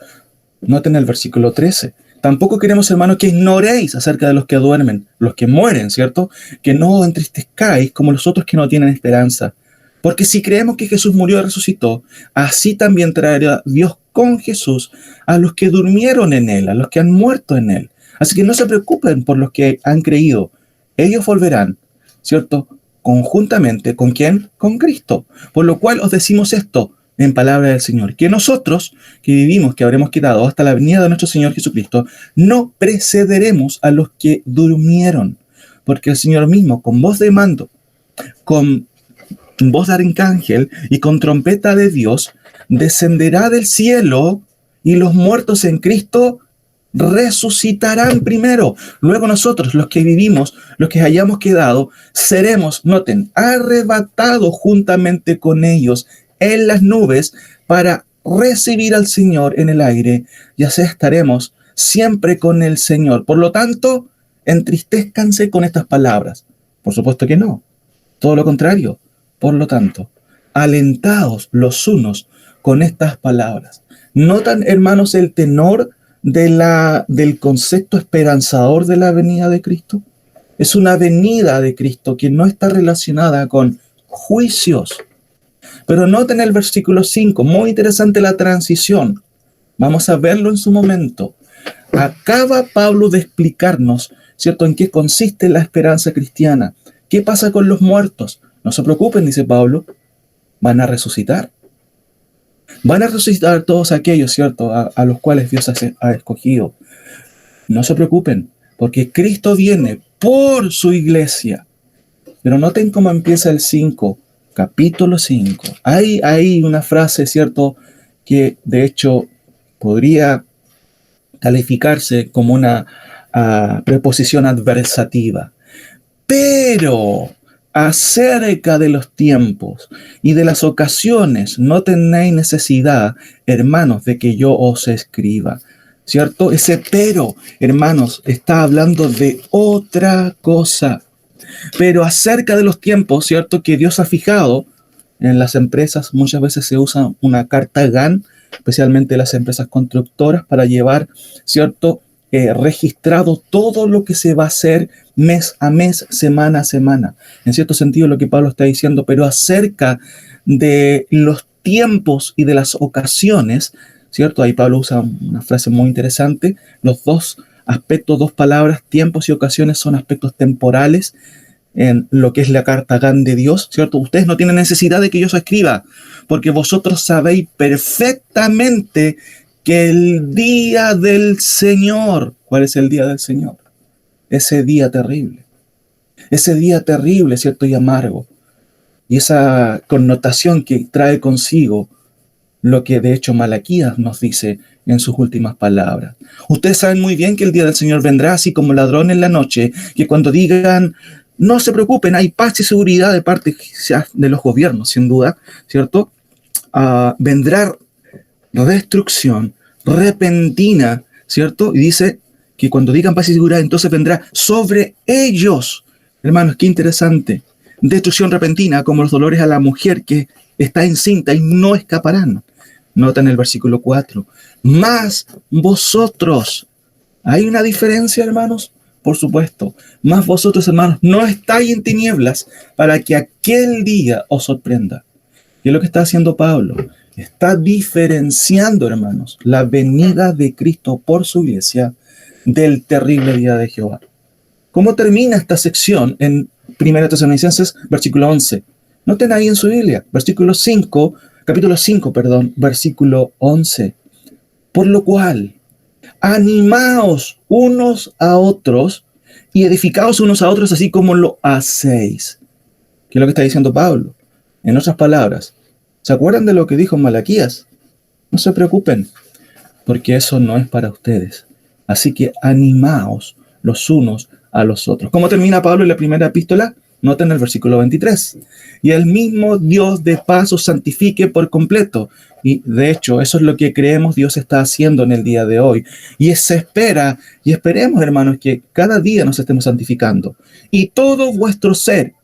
Noten el versículo 13. Tampoco queremos, hermanos, que ignoréis acerca de los que duermen, los que mueren, ¿cierto? Que no entristezcáis como los otros que no tienen esperanza. Porque si creemos que Jesús murió y resucitó, así también traerá Dios con Jesús a los que durmieron en Él, a los que han muerto en Él. Así que no se preocupen por los que han creído. Ellos volverán, ¿cierto?, conjuntamente, ¿con quién? Con Cristo. Por lo cual os decimos esto en palabra del Señor, que nosotros, que vivimos, que habremos quedado hasta la venida de nuestro Señor Jesucristo, no precederemos a los que durmieron, porque el Señor mismo, con voz de mando, con voz de arcángel y con trompeta de Dios, descenderá del cielo y los muertos en Cristo resucitarán primero. Luego nosotros, los que vivimos, los que hayamos quedado, seremos, noten, arrebatados juntamente con ellos en las nubes para recibir al Señor en el aire, y así estaremos siempre con el Señor. Por lo tanto, entristezcanse con estas palabras. Por supuesto que no. Todo lo contrario. Por lo tanto, alentaos los unos con estas palabras. ¿Notan, hermanos, el tenor del concepto esperanzador de la venida de Cristo? Es una venida de Cristo que no está relacionada con juicios. Pero noten el versículo 5, muy interesante la transición. Vamos a verlo en su momento. Acaba Pablo de explicarnos, ¿cierto?, en qué consiste la esperanza cristiana. ¿Qué pasa con los muertos? No se preocupen, dice Pablo, van a resucitar. Van a resucitar todos aquellos, ¿cierto?, a los cuales Dios ha escogido. No se preocupen, porque Cristo viene por su iglesia. Pero noten cómo empieza el 5, capítulo 5. Hay una frase, ¿cierto?, que de hecho podría calificarse como una preposición adversativa. Pero acerca de los tiempos y de las ocasiones no tenéis necesidad, hermanos, de que yo os escriba. ¿Cierto? Ese pero, hermanos, está hablando de otra cosa. Pero acerca de los tiempos, ¿cierto?, que Dios ha fijado en las empresas, muchas veces se usa una carta GAN, especialmente las empresas constructoras, para llevar, ¿cierto?, registrado todo lo que se va a hacer mes a mes, semana a semana. En cierto sentido, lo que Pablo está diciendo, pero acerca de los tiempos y de las ocasiones, ¿cierto? Ahí Pablo usa una frase muy interesante. Los dos aspectos, dos palabras, tiempos y ocasiones, son aspectos temporales en lo que es la carta GAN de Dios, ¿cierto? Ustedes no tienen necesidad de que yo os escriba, porque vosotros sabéis perfectamente que el día del Señor, ¿cuál es el día del Señor? Ese día terrible, ¿cierto?, y amargo, y esa connotación que trae consigo lo que de hecho Malaquías nos dice en sus últimas palabras. Ustedes saben muy bien que el día del Señor vendrá así como ladrón en la noche, que cuando digan, no se preocupen, hay paz y seguridad de parte de los gobiernos, sin duda, ¿cierto? Vendrá destrucción repentina, ¿cierto? Y dice que cuando digan paz y seguridad, entonces vendrá sobre ellos. Hermanos, qué interesante. Destrucción repentina, como los dolores a la mujer que está encinta y no escaparán. Nota en el versículo 4. Más vosotros. ¿Hay una diferencia, hermanos? Por supuesto. Más vosotros, hermanos, no estáis en tinieblas para que aquel día os sorprenda. ¿Qué es lo que está haciendo Pablo? Está diferenciando, hermanos, la venida de Cristo por su iglesia del terrible día de Jehová. ¿Cómo termina esta sección en 1 Tesalonicenses, versículo 11? Noten ahí en su Biblia, capítulo 5, versículo 11. Por lo cual, animaos unos a otros y edificaos unos a otros así como lo hacéis. ¿Qué es lo que está diciendo Pablo? En otras palabras, ¿se acuerdan de lo que dijo Malaquías? No se preocupen, porque eso no es para ustedes. Así que animaos los unos a los otros. ¿Cómo termina Pablo en la primera epístola? Noten el versículo 23. Y el mismo Dios de paz os santifique por completo. Y de hecho, eso es lo que creemos Dios está haciendo en el día de hoy. Y se espera, y esperemos, hermanos, que cada día nos estemos santificando. Y todo vuestro ser,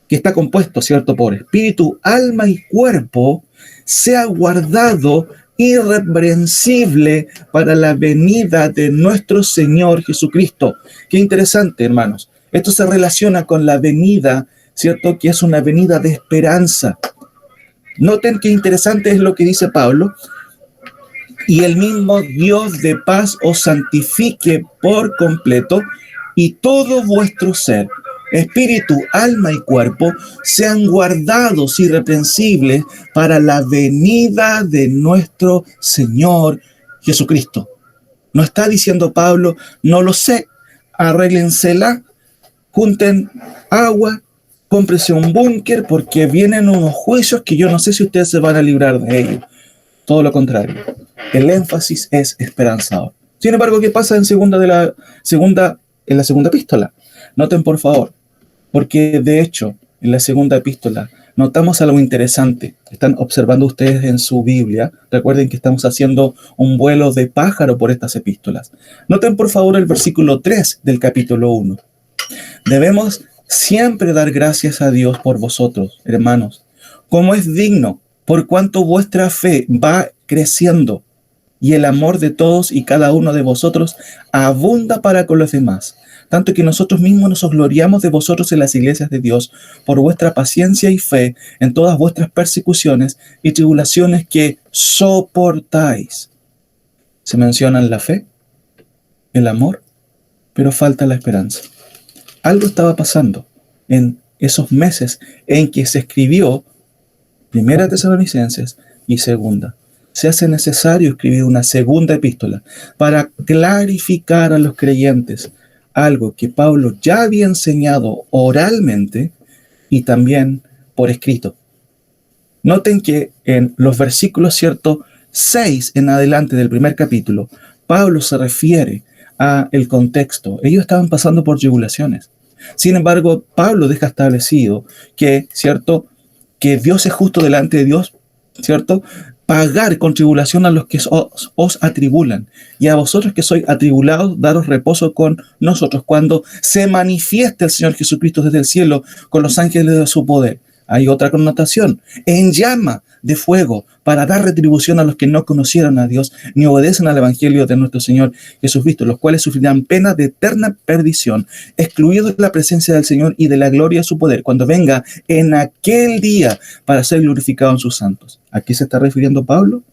que está compuesto, ¿cierto?, por espíritu, alma y cuerpo, sea guardado irreprensible para la venida de nuestro Señor Jesucristo. Qué interesante, hermanos. Esto se relaciona con la venida, ¿cierto?, que es una venida de esperanza. Noten qué interesante es lo que dice Pablo. Y el mismo Dios de paz os santifique por completo, y todo vuestro ser, espíritu, alma y cuerpo, sean guardados irreprensibles para la venida de nuestro Señor Jesucristo. No está diciendo Pablo, no lo sé, arréglensela, junten agua, cómprense un búnker, porque vienen unos juicios que yo no sé si ustedes se van a librar de ellos. Todo lo contrario, el énfasis es esperanzador. Sin embargo, ¿qué pasa en la segunda epístola? Noten, por favor, porque de hecho, en la segunda epístola notamos algo interesante. Están observando ustedes en su Biblia. Recuerden que estamos haciendo un vuelo de pájaro por estas epístolas. Noten, por favor, el versículo 3 del capítulo 1. Debemos siempre dar gracias a Dios por vosotros, hermanos, como es digno, por cuanto vuestra fe va creciendo y el amor de todos y cada uno de vosotros abunda para con los demás, tanto que nosotros mismos nos gloriamos de vosotros en las iglesias de Dios por vuestra paciencia y fe en todas vuestras persecuciones y tribulaciones que soportáis. Se mencionan la fe, el amor, pero falta la esperanza. Algo estaba pasando en esos meses en que se escribió 1 Tesalonicenses, y segunda. Se hace necesario escribir una segunda epístola para clarificar a los creyentes algo que Pablo ya había enseñado oralmente y también por escrito. Noten que en los versículos, ¿cierto?, 6 en adelante del primer capítulo, Pablo se refiere a el contexto. Ellos estaban pasando por tribulaciones. Sin embargo, Pablo deja establecido que, ¿cierto?, que Dios es justo delante de Dios, ¿cierto?, pagar con tribulación a los que os atribulan, y a vosotros que sois atribulados, daros reposo con nosotros, cuando se manifieste el Señor Jesucristo desde el cielo con los ángeles de su poder. Hay otra connotación, en llama de fuego, para dar retribución a los que no conocieron a Dios ni obedecen al evangelio de nuestro Señor Jesucristo, los cuales sufrirán pena de eterna perdición, excluidos de la presencia del Señor y de la gloria de su poder, cuando venga en aquel día para ser glorificado en sus santos. ¿A qué se está refiriendo Pablo?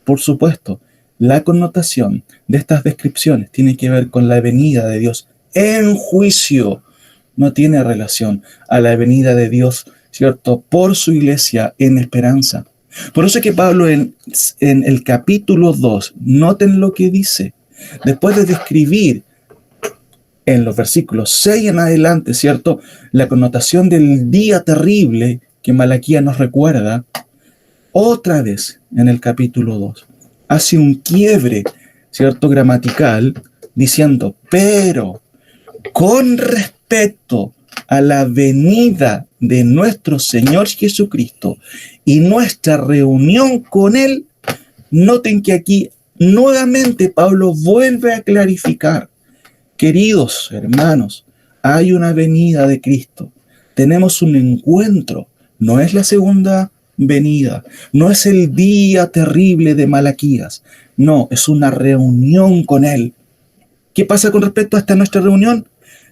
Por supuesto, la connotación de estas descripciones tiene que ver con la venida de Dios en juicio. No tiene relación a la venida de Dios, ¿cierto?, por su iglesia en esperanza. Por eso es que Pablo en el capítulo 2, noten lo que dice, después de describir en los versículos 6 en adelante, ¿cierto?, la connotación del día terrible que Malaquías nos recuerda, otra vez en el capítulo 2 hace un quiebre, ¿cierto?, gramatical, diciendo, pero con respecto a la venida de nuestro Señor Jesucristo y nuestra reunión con Él, noten que aquí nuevamente Pablo vuelve a clarificar, queridos hermanos, hay una venida de Cristo, tenemos un encuentro, no es la segunda venida, no es el día terrible de Malaquías, no, es una reunión con Él. ¿Qué pasa con respecto a esta nuestra reunión?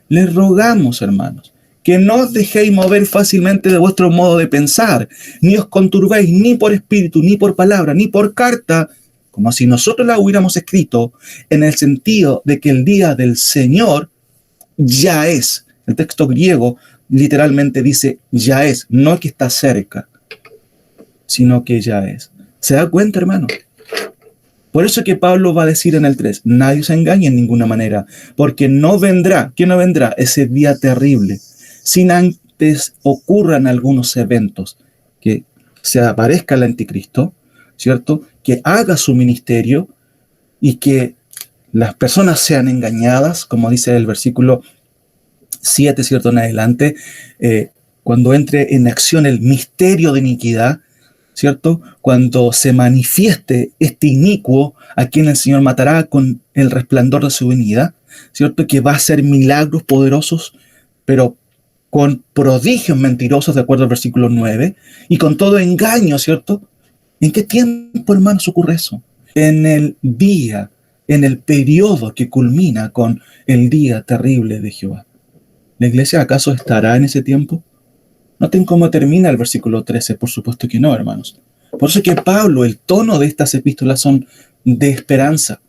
Les rogamos, hermanos, que no os dejéis mover fácilmente de vuestro modo de pensar, ni os conturbéis ni por espíritu, ni por palabra, ni por carta, como si nosotros la hubiéramos escrito, en el sentido de que el día del Señor ya es. El texto griego literalmente dice ya es, no que está cerca, sino que ya es. ¿Se da cuenta, hermano? Por eso que Pablo va a decir en el 3, nadie se engañe en ninguna manera, porque no vendrá, ¿qué no vendrá? Ese día terrible, sin antes ocurran algunos eventos, que se aparezca el anticristo, ¿cierto?, que haga su ministerio y que las personas sean engañadas, como dice el versículo 7, ¿cierto?, en adelante, cuando entre en acción el misterio de iniquidad, ¿cierto?, cuando se manifieste este inicuo a quien el Señor matará con el resplandor de su venida, ¿cierto?, que va a hacer milagros poderosos, pero con prodigios mentirosos, de acuerdo al versículo 9, y con todo engaño, ¿cierto? ¿En qué tiempo, hermanos, ocurre eso? En el día, en el periodo que culmina con el día terrible de Jehová. ¿La iglesia acaso estará en ese tiempo? Noten cómo termina el versículo 13, por supuesto que no, hermanos. Por eso es que Pablo, el tono de estas epístolas son de esperanza.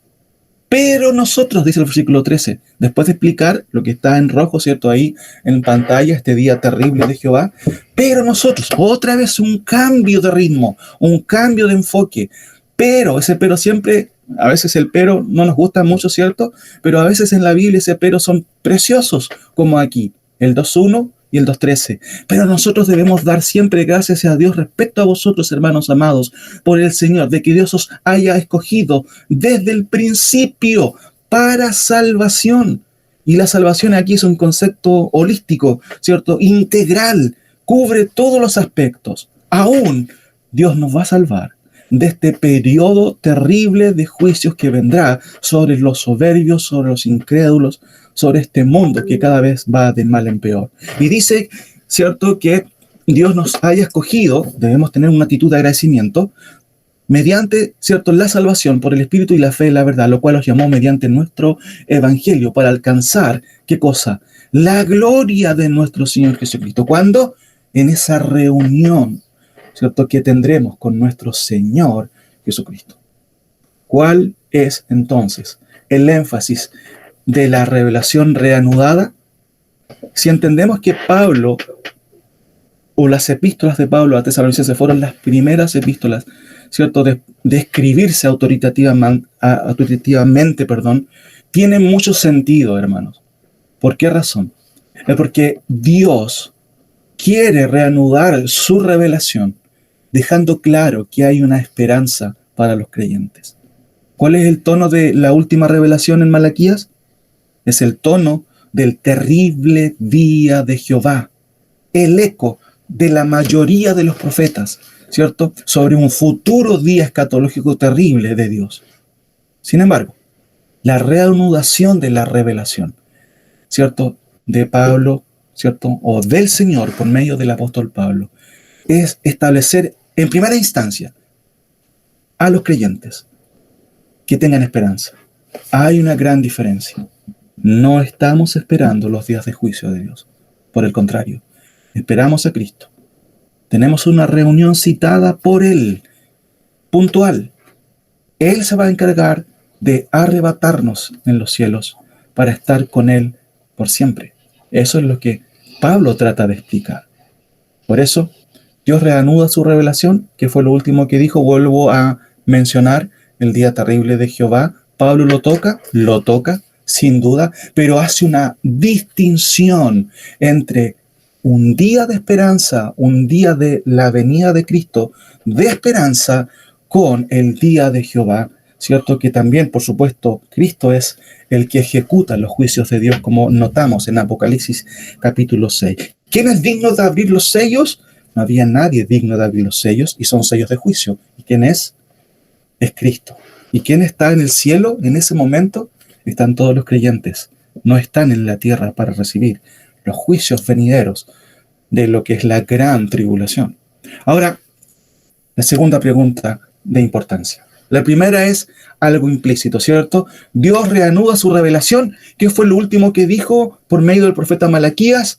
Pero nosotros, dice el versículo 13, después de explicar lo que está en rojo, ¿cierto?, ahí en pantalla, este día terrible de Jehová, pero nosotros, otra vez un cambio de ritmo, un cambio de enfoque, pero ese pero siempre, a veces el pero no nos gusta mucho, ¿cierto?, pero a veces en la Biblia ese pero son preciosos, como aquí, el 2.1 y el 2.13. Pero nosotros debemos dar siempre gracias a Dios respecto a vosotros, hermanos amados, por el Señor, de que Dios os haya escogido desde el principio para salvación. Y la salvación aquí es un concepto holístico, ¿cierto?, integral, cubre todos los aspectos. Aún Dios nos va a salvar de este periodo terrible de juicios que vendrá sobre los soberbios, sobre los incrédulos, sobre este mundo que cada vez va de mal en peor. Y dice, ¿cierto?, que Dios nos haya escogido, debemos tener una actitud de agradecimiento, mediante, ¿cierto?, la salvación por el Espíritu y la fe y la verdad, lo cual os llamó mediante nuestro Evangelio para alcanzar, ¿qué cosa? La gloria de nuestro Señor Jesucristo. ¿Cuándo? En esa reunión, ¿cierto?, que tendremos con nuestro Señor Jesucristo. ¿Cuál es entonces el énfasis de la revelación reanudada? Si entendemos que Pablo o las epístolas de Pablo a Tesalonicenses fueron las primeras epístolas, ¿cierto?, de escribirse autoritativamente, tiene mucho sentido, hermanos. ¿Por qué razón? Es porque Dios quiere reanudar su revelación, dejando claro que hay una esperanza para los creyentes. ¿Cuál es el tono de la última revelación en Malaquías? Es el tono del terrible día de Jehová, el eco de la mayoría de los profetas, ¿cierto?, sobre un futuro día escatológico terrible de Dios. Sin embargo, la reanudación de la revelación, ¿cierto?, de Pablo, ¿cierto?, o del Señor por medio del apóstol Pablo, es establecer en primera instancia a los creyentes que tengan esperanza. Hay una gran diferencia. No estamos esperando los días de juicio de Dios. Por el contrario, esperamos a Cristo. Tenemos una reunión citada por Él, puntual. Él se va a encargar de arrebatarnos en los cielos para estar con Él por siempre. Eso es lo que Pablo trata de explicar. Por eso, Dios reanuda su revelación, que fue lo último que dijo. Vuelvo a mencionar el día terrible de Jehová. Pablo lo toca, sin duda, pero hace una distinción entre un día de esperanza, un día de la venida de Cristo, de esperanza, con el día de Jehová, ¿cierto? Que también, por supuesto, Cristo es el que ejecuta los juicios de Dios, como notamos en Apocalipsis capítulo 6. ¿Quién es digno de abrir los sellos? No había nadie digno de abrir los sellos, y son sellos de juicio. ¿Y quién es? Es Cristo. ¿Y quién está en el cielo en ese momento? Están todos los creyentes. No están en la tierra para recibir los juicios venideros de lo que es la gran tribulación. Ahora, la segunda pregunta de importancia. La primera es algo implícito, ¿cierto? Dios reanuda su revelación. ¿Qué fue lo último que dijo por medio del profeta Malaquías?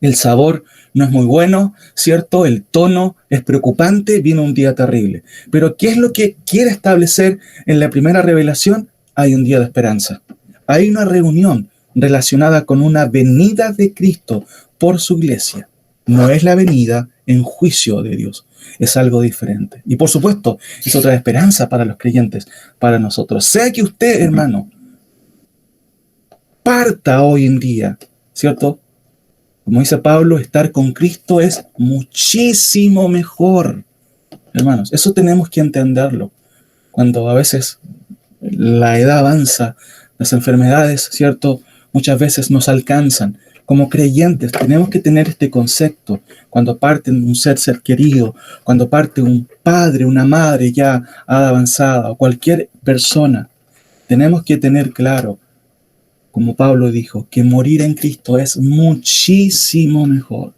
El sabor no es muy bueno, ¿cierto? El tono es preocupante, viene un día terrible. Pero ¿qué es lo que quiere establecer en la primera revelación? Hay un día de esperanza. Hay una reunión relacionada con una venida de Cristo por su iglesia. No es la venida en juicio de Dios, es algo diferente. Y por supuesto, es otra esperanza para los creyentes, para nosotros. Sea que usted, hermano, parta hoy en día, ¿cierto? Como dice Pablo, estar con Cristo es muchísimo mejor. Hermanos, eso tenemos que entenderlo. Cuando a veces la edad avanza, las enfermedades, ¿cierto?, muchas veces nos alcanzan. Como creyentes tenemos que tener este concepto. Cuando parte un ser querido, cuando parte un padre, una madre ya avanzada, o cualquier persona, tenemos que tener claro, como Pablo dijo, que morir en Cristo es muchísimo mejor.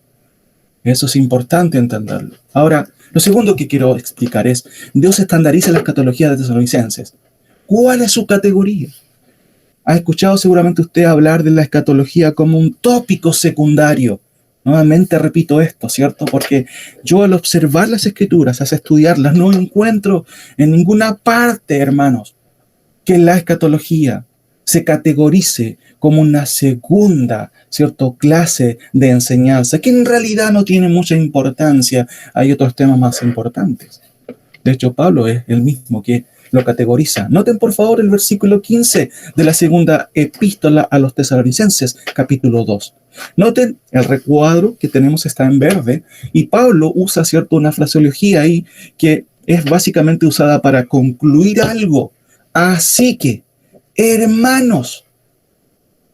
Eso es importante entenderlo. Ahora, lo segundo que quiero explicar es, Dios estandariza la escatología de Tesalonicenses. ¿Cuál es su categoría? Ha escuchado seguramente usted hablar de la escatología como un tópico secundario. Nuevamente repito esto, ¿cierto? Porque yo al observar las Escrituras, al estudiarlas, no encuentro en ninguna parte, hermanos, que la escatología se categorice como una segunda, ¿cierto?, clase de enseñanza, que en realidad no tiene mucha importancia. Hay otros temas más importantes. De hecho, Pablo es el mismo que lo categoriza. Noten, por favor, el versículo 15 de la segunda epístola a los Tesalonicenses, capítulo 2. Noten, el recuadro que tenemos está en verde, y Pablo usa, ¿cierto?, una fraseología ahí que es básicamente usada para concluir algo. Así que, hermanos,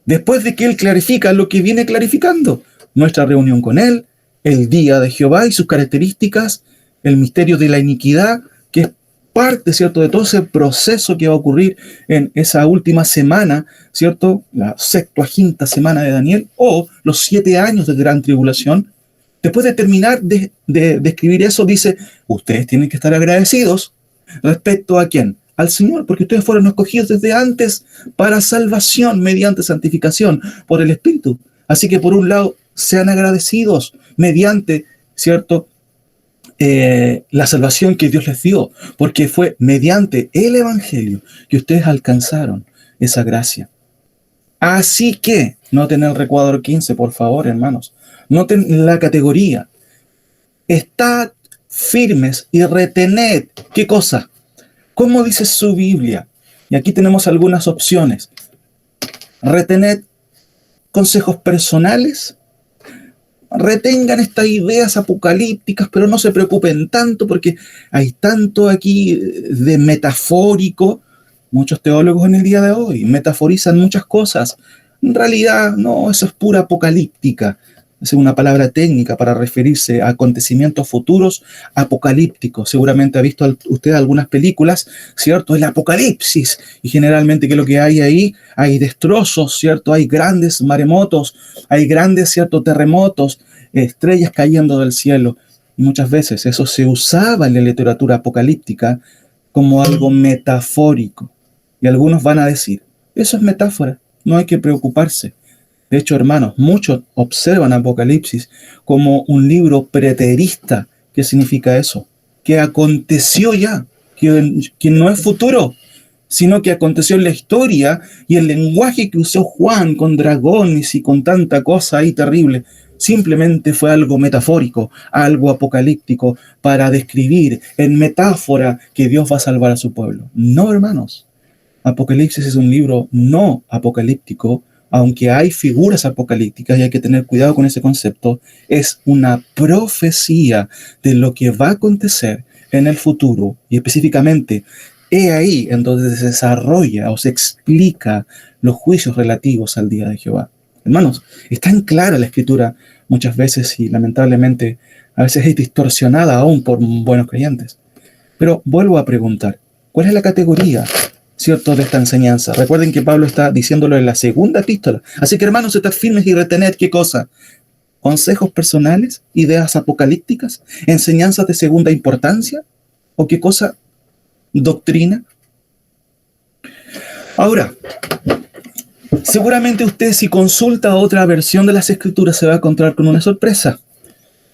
después de que él clarifica lo que viene clarificando, nuestra reunión con él, el día de Jehová y sus características, el misterio de la iniquidad, que es parte, ¿cierto?, de todo ese proceso que va a ocurrir en esa última semana, ¿cierto?, la 60ª semana de Daniel, o los 7 años de gran tribulación. Después de terminar de escribir eso, dice, ustedes tienen que estar agradecidos. ¿Respecto a quién? Al Señor, porque ustedes fueron escogidos desde antes para salvación mediante santificación por el Espíritu. Así que por un lado, sean agradecidos mediante, ¿cierto?, la salvación que Dios les dio, porque fue mediante el Evangelio que ustedes alcanzaron esa gracia. Así que, noten el recuadro 15, por favor, hermanos. Noten la categoría. Estad firmes y retened. ¿Qué cosa? ¿Cómo dice su Biblia? Y aquí tenemos algunas opciones. Retened consejos personales. Retengan estas ideas apocalípticas, pero no se preocupen tanto porque hay tanto aquí de metafórico. Muchos teólogos en el día de hoy metaforizan muchas cosas. En realidad, no, eso es pura apocalíptica. Es una palabra técnica para referirse a acontecimientos futuros apocalípticos. Seguramente ha visto usted algunas películas, ¿cierto? El apocalipsis. Y generalmente, ¿qué es lo que hay ahí? Hay destrozos, ¿cierto? Hay grandes maremotos, hay grandes, ¿cierto? Terremotos, estrellas cayendo del cielo. Y muchas veces eso se usaba en la literatura apocalíptica como algo metafórico. Y algunos van a decir, eso es metáfora, no hay que preocuparse. De hecho, hermanos, muchos observan Apocalipsis como un libro preterista. ¿Qué significa eso? Que aconteció ya, que no es futuro, sino que aconteció en la historia, y el lenguaje que usó Juan con dragones y con tanta cosa ahí terrible, simplemente fue algo metafórico, algo apocalíptico, para describir en metáfora que Dios va a salvar a su pueblo. No, hermanos. Apocalipsis es un libro no apocalíptico, aunque hay figuras apocalípticas y hay que tener cuidado con ese concepto. Es una profecía de lo que va a acontecer en el futuro, y específicamente he ahí en donde se desarrolla o se explica los juicios relativos al día de Jehová. Hermanos, está en clara la escritura muchas veces, y lamentablemente a veces es distorsionada aún por buenos creyentes. Pero vuelvo a preguntar, ¿cuál es la categoría, cierto, de esta enseñanza? Recuerden que Pablo está diciéndolo en la segunda epístola. Así que, hermanos, estad firmes y retened, ¿qué cosa? ¿Consejos personales? ¿Ideas apocalípticas? ¿Enseñanzas de segunda importancia? ¿O qué cosa? ¿Doctrina? Ahora, seguramente usted, si consulta otra versión de las Escrituras, se va a encontrar con una sorpresa.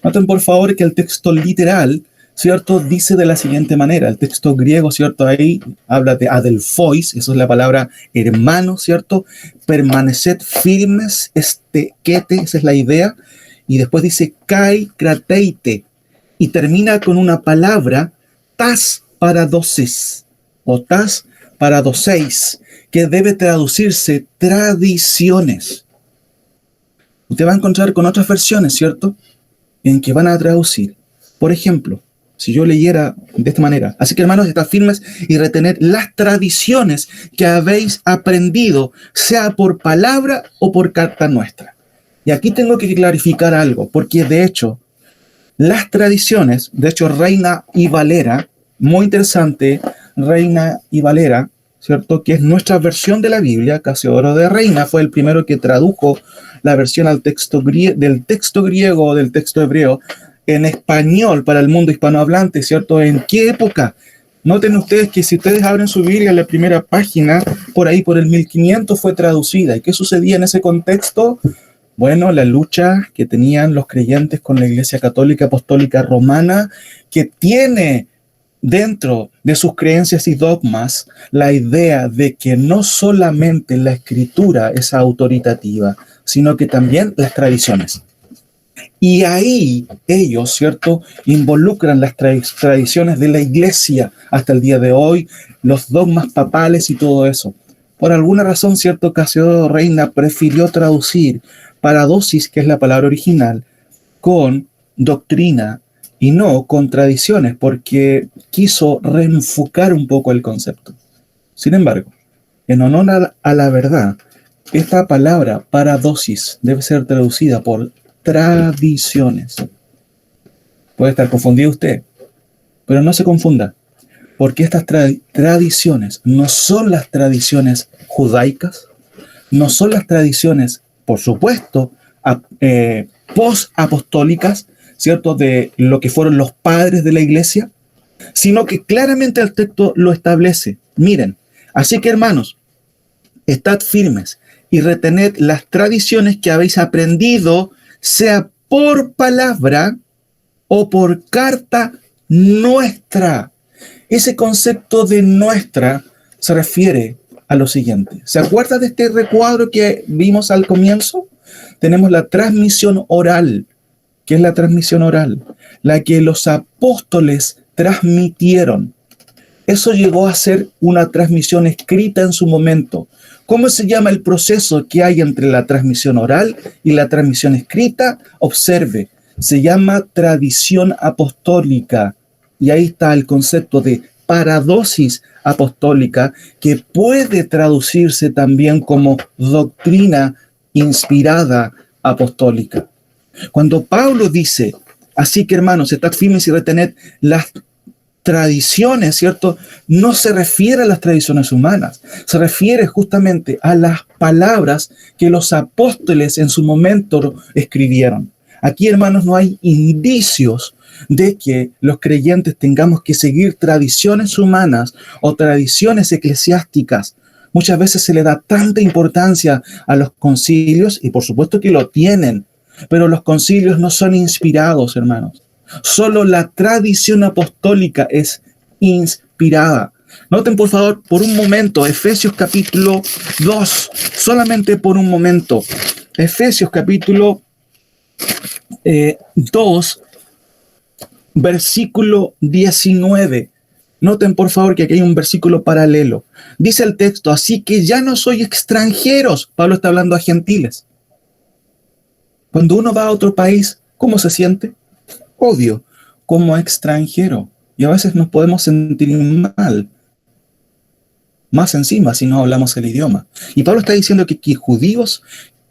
Noten, por favor, que el texto literal, ¿cierto?, dice de la siguiente manera. El texto griego, ¿cierto?, ahí habla de adelphois, eso es la palabra hermano, ¿cierto? Permaneced firmes, kete, esa es la idea. Y después dice kai krateite, y termina con una palabra tas paradosis, o tas paradoseis, que debe traducirse tradiciones. Usted va a encontrar con otras versiones, ¿cierto?, en que van a traducir. Por ejemplo, si yo leyera de esta manera: así que, hermanos, estad firmes y retened las tradiciones que habéis aprendido, sea por palabra o por carta nuestra. Y aquí tengo que clarificar algo, porque de hecho, las tradiciones, de hecho, Reina y Valera, muy interesante, Reina y Valera, ¿cierto?, que es nuestra versión de la Biblia. Casiodoro de Reina fue el primero que tradujo la versión del texto griego o del texto hebreo en español para el mundo hispanohablante, ¿cierto? ¿En qué época? Noten ustedes que si ustedes abren su Biblia, la primera página, por ahí por el 1500 fue traducida. ¿Y qué sucedía en ese contexto? Bueno, la lucha que tenían los creyentes con la Iglesia Católica Apostólica Romana, que tiene dentro de sus creencias y dogmas la idea de que no solamente la escritura es autoritativa, sino que también las tradiciones. Y ahí ellos, ¿cierto?, involucran las tradiciones de la Iglesia hasta el día de hoy, los dogmas papales y todo eso. Por alguna razón, ¿cierto?, Casiodoro Reina prefirió traducir paradosis, que es la palabra original, con doctrina y no con tradiciones, porque quiso reenfocar un poco el concepto. Sin embargo, en honor a la verdad, esta palabra paradosis debe ser traducida por tradiciones. Puede estar confundido usted, pero no se confunda, porque estas tradiciones no son las tradiciones judaicas, no son las tradiciones, por supuesto, post-apostólicas, ¿cierto?, de lo que fueron los padres de la iglesia, sino que claramente el texto lo establece. Miren, así que, hermanos, estad firmes y retened las tradiciones que habéis aprendido, sea por palabra o por carta nuestra. Ese concepto de nuestra se refiere a lo siguiente. ¿Se acuerda de este recuadro que vimos al comienzo? Tenemos la transmisión oral. ¿Qué es la transmisión oral? La que los apóstoles transmitieron. Eso llegó a ser una transmisión escrita en su momento. ¿Cómo se llama el proceso que hay entre la transmisión oral y la transmisión escrita? Observe, se llama tradición apostólica. Y ahí está el concepto de paradosis apostólica, que puede traducirse también como doctrina inspirada apostólica. Cuando Pablo dice, así que hermanos, estad firmes y retened las tradiciones, ¿cierto? No se refiere a las tradiciones humanas, se refiere justamente a las palabras que los apóstoles en su momento escribieron. Aquí, hermanos, no hay indicios de que los creyentes tengamos que seguir tradiciones humanas o tradiciones eclesiásticas. Muchas veces se le da tanta importancia a los concilios, y por supuesto que lo tienen, pero los concilios no son inspirados, hermanos. Solo la tradición apostólica es inspirada. Noten, por favor, por un momento, Efesios capítulo 2, solamente por un momento. Efesios capítulo 2, versículo 19. Noten, por favor, que aquí hay un versículo paralelo. Dice el texto, así que ya no sois extranjeros. Pablo está hablando a gentiles. Cuando uno va a otro país, ¿cómo se siente? Odio, como extranjero. Y a veces nos podemos sentir mal. Más encima si no hablamos el idioma. Y Pablo está diciendo que judíos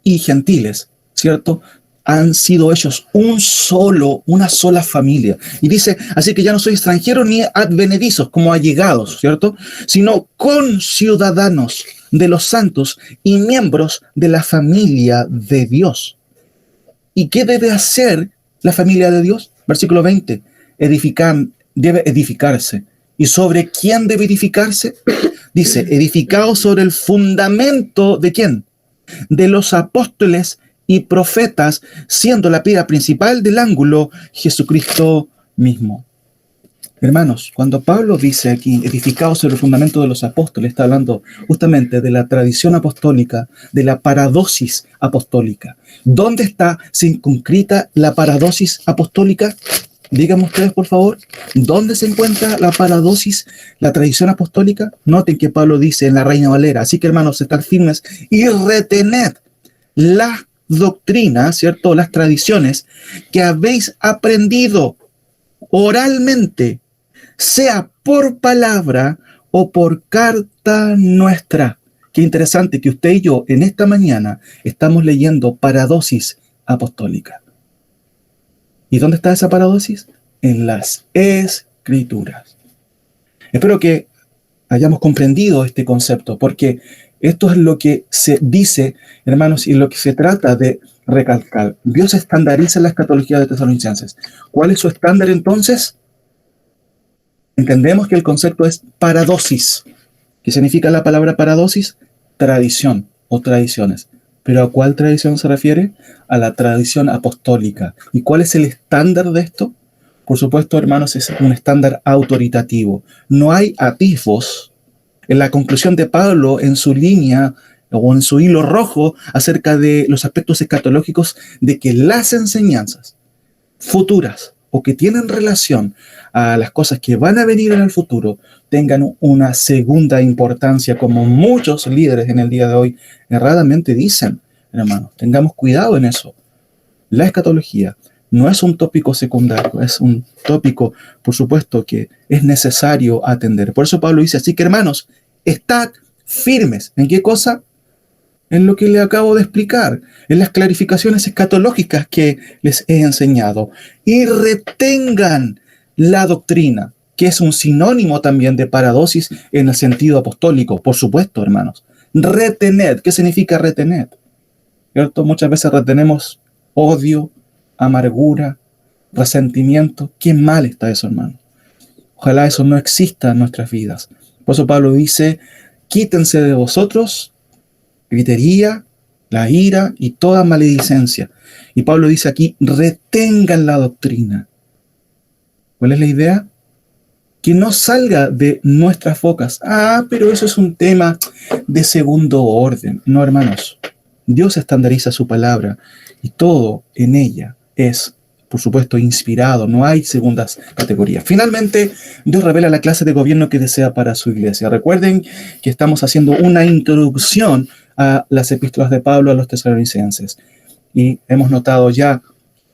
y gentiles, ¿cierto?, han sido hechos una sola familia. Y dice, así que ya no sois extranjeros ni advenedizos, como allegados, ¿cierto?, sino conciudadanos de los santos y miembros de la familia de Dios. ¿Y qué debe hacer la familia de Dios? Versículo 20, debe edificarse. ¿Y sobre quién debe edificarse? Dice, edificado sobre el fundamento ¿de quién? De los apóstoles y profetas, siendo la piedra principal del ángulo Jesucristo mismo. Hermanos, cuando Pablo dice aquí, edificado sobre el fundamento de los apóstoles, está hablando justamente de la tradición apostólica, de la paradosis apostólica. ¿Dónde está circunscrita la paradosis apostólica? Díganme ustedes, por favor, ¿dónde se encuentra la paradosis, la tradición apostólica? Noten que Pablo dice en la Reina Valera, así que hermanos, estad firmes y retened la doctrina, ¿cierto? Las tradiciones que habéis aprendido oralmente, sea por palabra o por carta nuestra. Qué interesante que usted y yo en esta mañana estamos leyendo paradosis apostólica. ¿Y dónde está esa paradosis? En las Escrituras. Espero que hayamos comprendido este concepto, porque esto es lo que se dice, hermanos, y lo que se trata de recalcar. Dios estandariza la escatología de Tesalonicenses. ¿Cuál es su estándar entonces? Entendemos que el concepto es paradosis. ¿Qué significa la palabra paradosis? Tradición o tradiciones. ¿Pero a cuál tradición se refiere? A la tradición apostólica. ¿Y cuál es el estándar de esto? Por supuesto, hermanos, es un estándar autoritativo. No hay atisbos en la conclusión de Pablo en su línea o en su hilo rojo acerca de los aspectos escatológicos de que las enseñanzas futuras o que tienen relación a las cosas que van a venir en el futuro tengan una segunda importancia, como muchos líderes en el día de hoy erradamente dicen. Hermanos, tengamos cuidado en eso. La escatología no es un tópico secundario, es un tópico, por supuesto, que es necesario atender. Por eso Pablo dice, así que hermanos, estad firmes. ¿En qué cosa? En lo que le acabo de explicar, en las clarificaciones escatológicas que les he enseñado. Y retengan la doctrina, que es un sinónimo también de paradosis en el sentido apostólico, por supuesto, hermanos. Retened, ¿qué significa retener? ¿Cierto? Muchas veces retenemos odio, amargura, resentimiento. Qué mal está eso, hermano. Ojalá eso no exista en nuestras vidas. Por eso Pablo dice, quítense de vosotros gritería, la ira y toda maledicencia. Y Pablo dice aquí, retengan la doctrina. ¿Cuál es la idea? Que no salga de nuestras bocas. Pero eso es un tema de segundo orden. No, hermanos. Dios estandariza su palabra y todo en ella es por supuesto, inspirado, no hay segundas categorías. Finalmente, Dios revela la clase de gobierno que desea para su iglesia. Recuerden que estamos haciendo una introducción a las epístolas de Pablo a los tesalonicenses y hemos notado ya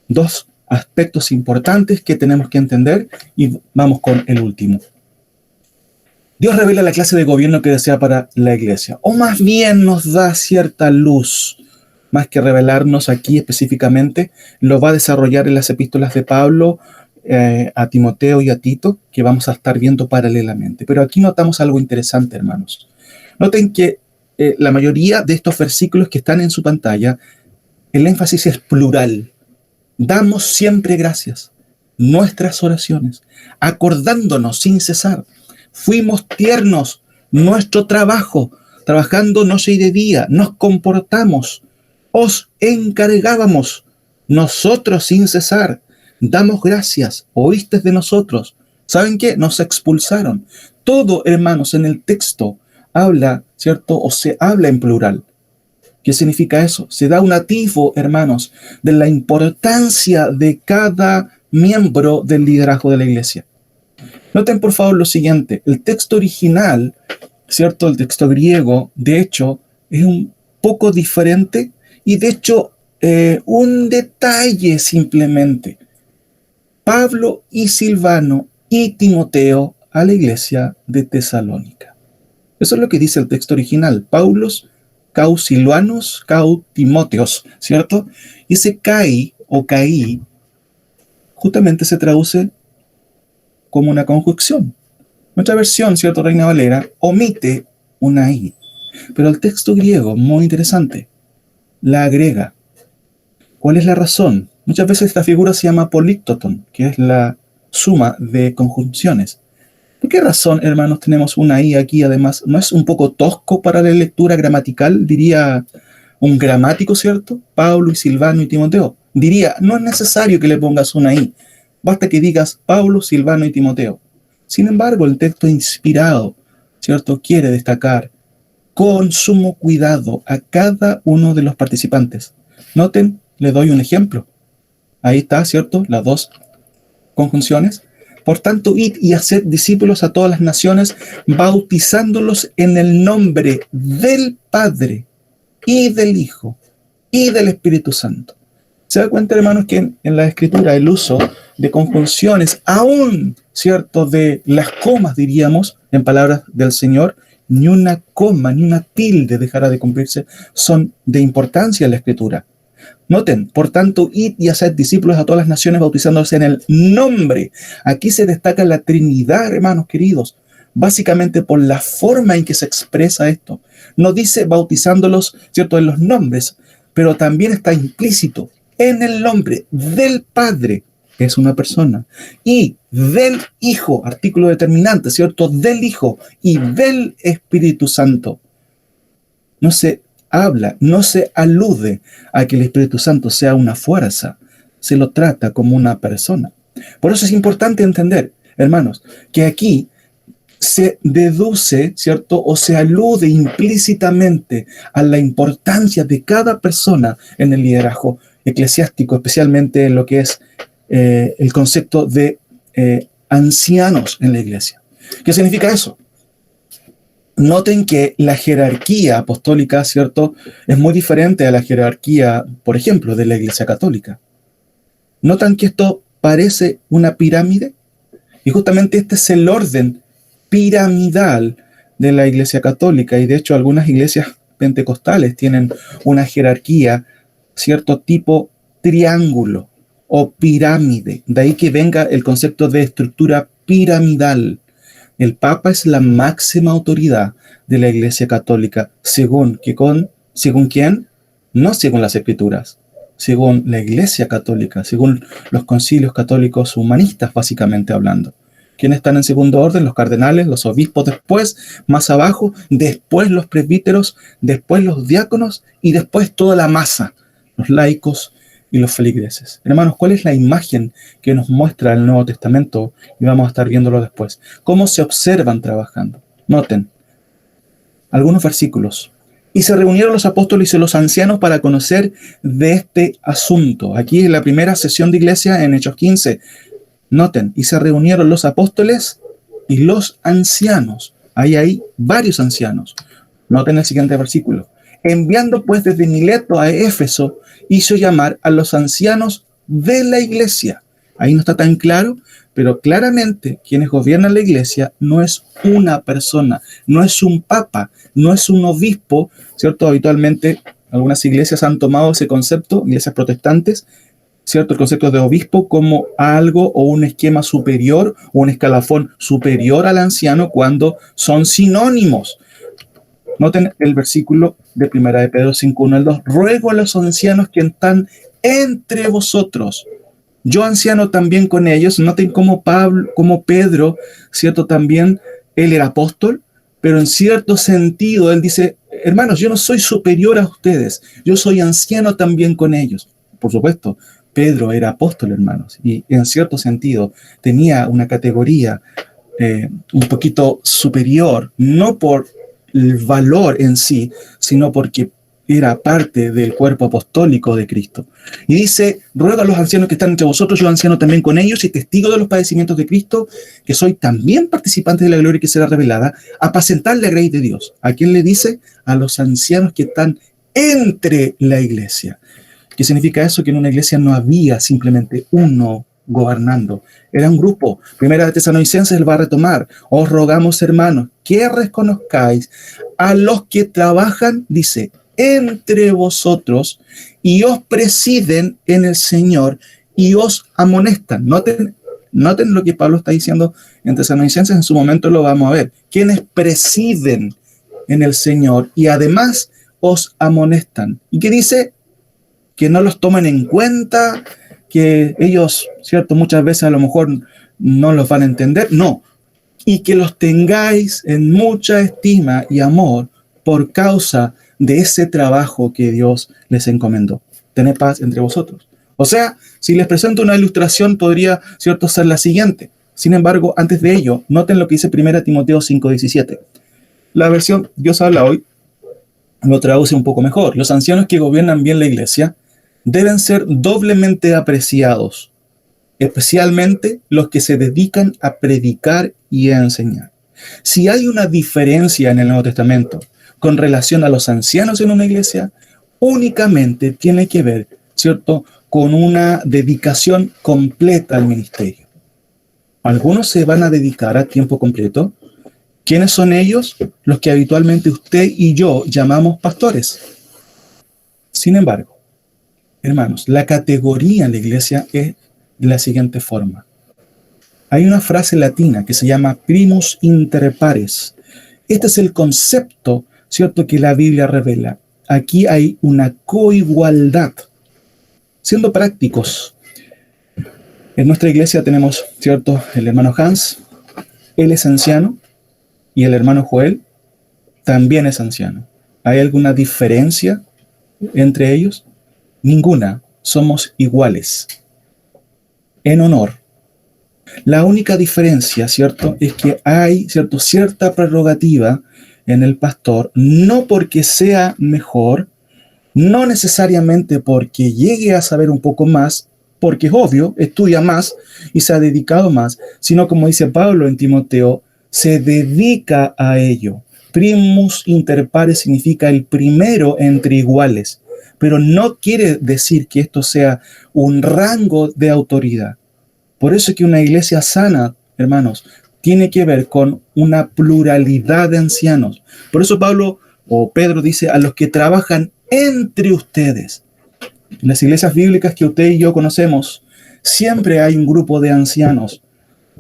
dos aspectos importantes que tenemos que entender y vamos con el último. Dios revela la clase de gobierno que desea para la iglesia, o más bien nos da cierta luz, más que revelarnos aquí específicamente, lo va a desarrollar en las epístolas de Pablo a Timoteo y a Tito, que vamos a estar viendo paralelamente. Pero aquí notamos algo interesante, hermanos. Noten que la mayoría de estos versículos que están en su pantalla, el énfasis es plural. Damos siempre gracias, nuestras oraciones, acordándonos sin cesar. Fuimos tiernos, nuestro trabajo, trabajando noche y de día, nos comportamos, os encargábamos, nosotros sin cesar, damos gracias, oísteis de nosotros. ¿Saben qué? Nos expulsaron. Todo, hermanos, en el texto habla, ¿cierto? O se habla en plural. ¿Qué significa eso? Se da un atisbo, hermanos, de la importancia de cada miembro del liderazgo de la iglesia. Noten por favor lo siguiente, el texto original, ¿cierto? El texto griego, de hecho, es un poco diferente y de hecho un detalle simplemente. Pablo y Silvano y Timoteo a la iglesia de Tesalónica. Eso es lo que dice el texto original. Paulos, cau Silvanos, cau Timóteos, ¿cierto? Y ese kai o caí justamente se traduce como una conjunción. Nuestra versión, ¿cierto? Reina Valera, omite una i. Pero el texto griego, muy interesante, la agrega. ¿Cuál es la razón? Muchas veces esta figura se llama políctoton, que es la suma de conjunciones. ¿Por qué razón, hermanos, tenemos una i aquí? Además, ¿no es un poco tosco para la lectura gramatical? Diría un gramático, ¿cierto? Pablo y Silvano y Timoteo. Diría, no es necesario que le pongas una i. Basta que digas Pablo, Silvano y Timoteo. Sin embargo, el texto inspirado, ¿cierto?, quiere destacar con sumo cuidado a cada uno de los participantes. Noten, le doy un ejemplo. Ahí está, ¿cierto?, las dos conjunciones. Por tanto, id y haced discípulos a todas las naciones, bautizándolos en el nombre del Padre y del Hijo y del Espíritu Santo. ¿Se da cuenta, hermanos, que en la Escritura el uso de conjunciones, aún, ¿cierto?, de las comas, diríamos, en palabras del Señor, ni una coma, ni una tilde dejará de cumplirse, son de importancia en la Escritura. Noten, por tanto, id y haced discípulos a todas las naciones, bautizándolos en el nombre. Aquí se destaca la Trinidad, hermanos queridos, básicamente por la forma en que se expresa esto. No dice bautizándolos, ¿cierto?, en los nombres, pero también está implícito en el nombre del Padre, que es una persona, y del Hijo, artículo determinante, ¿cierto?, del Hijo y del Espíritu Santo. No se habla, no se alude a que el Espíritu Santo sea una fuerza, se lo trata como una persona. Por eso es importante entender, hermanos, que aquí se deduce, ¿cierto?, o se alude implícitamente a la importancia de cada persona en el liderazgo eclesiástico, especialmente en lo que es el concepto de ancianos en la iglesia. ¿Qué significa eso? Noten que la jerarquía apostólica, ¿cierto?, es muy diferente a la jerarquía, por ejemplo, de la Iglesia Católica. ¿Notan que esto parece una pirámide? Y justamente este es el orden piramidal de la Iglesia Católica, y de hecho algunas iglesias pentecostales tienen una jerarquía, cierto tipo triángulo o pirámide. De ahí que venga el concepto de estructura piramidal. El Papa es la máxima autoridad de la Iglesia Católica. ¿Según quién? No según las Escrituras, según la Iglesia Católica, según los concilios católicos humanistas, básicamente hablando. ¿Quiénes están en segundo orden? Los cardenales, los obispos después, más abajo, después los presbíteros, después los diáconos y después toda la masa, los laicos y los feligreses. Hermanos, ¿cuál es la imagen que nos muestra el Nuevo Testamento? Y vamos a estar viéndolo después. ¿Cómo se observan trabajando? Noten algunos versículos. Y se reunieron los apóstoles y los ancianos para conocer de este asunto. Aquí en la primera sesión de iglesia en Hechos 15. Noten, y se reunieron los apóstoles y los ancianos. Ahí hay varios ancianos. Noten el siguiente versículo. Enviando pues desde Mileto a Éfeso, hizo llamar a los ancianos de la iglesia. Ahí no está tan claro, pero claramente quienes gobiernan la iglesia no es una persona, no es un papa, no es un obispo, ¿cierto? Habitualmente algunas iglesias han tomado ese concepto, iglesias protestantes, ¿cierto? El concepto de obispo como algo o un esquema superior o un escalafón superior al anciano cuando son sinónimos. Noten el versículo de 1 de Pedro 5:1 al 2. Ruego a los ancianos que están entre vosotros. Yo anciano también con ellos. Noten como Pedro, ¿cierto? También él era apóstol, pero en cierto sentido él dice, hermanos, yo no soy superior a ustedes. Yo soy anciano también con ellos. Por supuesto, Pedro era apóstol, hermanos, y en cierto sentido tenía una categoría un poquito superior, no por el valor en sí, sino porque era parte del cuerpo apostólico de Cristo. Y dice, ruego a los ancianos que están entre vosotros, yo anciano también con ellos y testigo de los padecimientos de Cristo, que soy también participante de la gloria que será revelada, apacentar la grey de Dios. ¿A quién le dice? A los ancianos que están entre la iglesia. ¿Qué significa eso? Que en una iglesia no había simplemente uno gobernando. Era un grupo. Primera de Tesalonicenses él va a retomar. Os rogamos, hermanos, que reconozcáis a los que trabajan, dice, entre vosotros y os presiden en el Señor y os amonestan. Noten lo que Pablo está diciendo en Tesalonicenses, en su momento lo vamos a ver. Quienes presiden en el Señor y además os amonestan. ¿Y qué dice? Que no los tomen en cuenta, que ellos, ¿cierto? Muchas veces a lo mejor no los van a entender. No. Y que los tengáis en mucha estima y amor por causa de ese trabajo que Dios les encomendó. Tened paz entre vosotros. O sea, si les presento una ilustración, podría, ¿cierto?, ser la siguiente. Sin embargo, antes de ello, noten lo que dice 1 Timoteo 5:17. La versión Dios habla hoy lo traduce un poco mejor. Los ancianos que gobiernan bien la iglesia deben ser doblemente apreciados, especialmente los que se dedican a predicar y a enseñar. Si hay una diferencia en el Nuevo Testamento con relación a los ancianos en una iglesia, únicamente tiene que ver, ¿cierto?, con una dedicación completa al ministerio. Algunos se van a dedicar a tiempo completo. ¿Quiénes son ellos? Los que habitualmente usted y yo llamamos pastores. Sin embargo, hermanos, la categoría en la iglesia es de la siguiente forma. Hay una frase latina que se llama primus inter pares. Este es el concepto, ¿cierto?, que la Biblia revela. Aquí hay una coigualdad. Siendo prácticos, en nuestra iglesia tenemos, ¿cierto?, el hermano Hans, él es anciano, y el hermano Joel también es anciano. ¿Hay alguna diferencia entre ellos? Ninguna. Somos iguales en honor. La única diferencia, ¿cierto?, es que hay, ¿cierto?, cierta prerrogativa en el pastor, no porque sea mejor, no necesariamente porque llegue a saber un poco más, porque es obvio, estudia más y se ha dedicado más, sino como dice Pablo en Timoteo, se dedica a ello. Primus inter pares significa el primero entre iguales, pero no quiere decir que esto sea un rango de autoridad. Por eso es que una iglesia sana, hermanos, tiene que ver con una pluralidad de ancianos. Por eso Pablo o Pedro dice a los que trabajan entre ustedes. En las iglesias bíblicas que usted y yo conocemos, siempre hay un grupo de ancianos,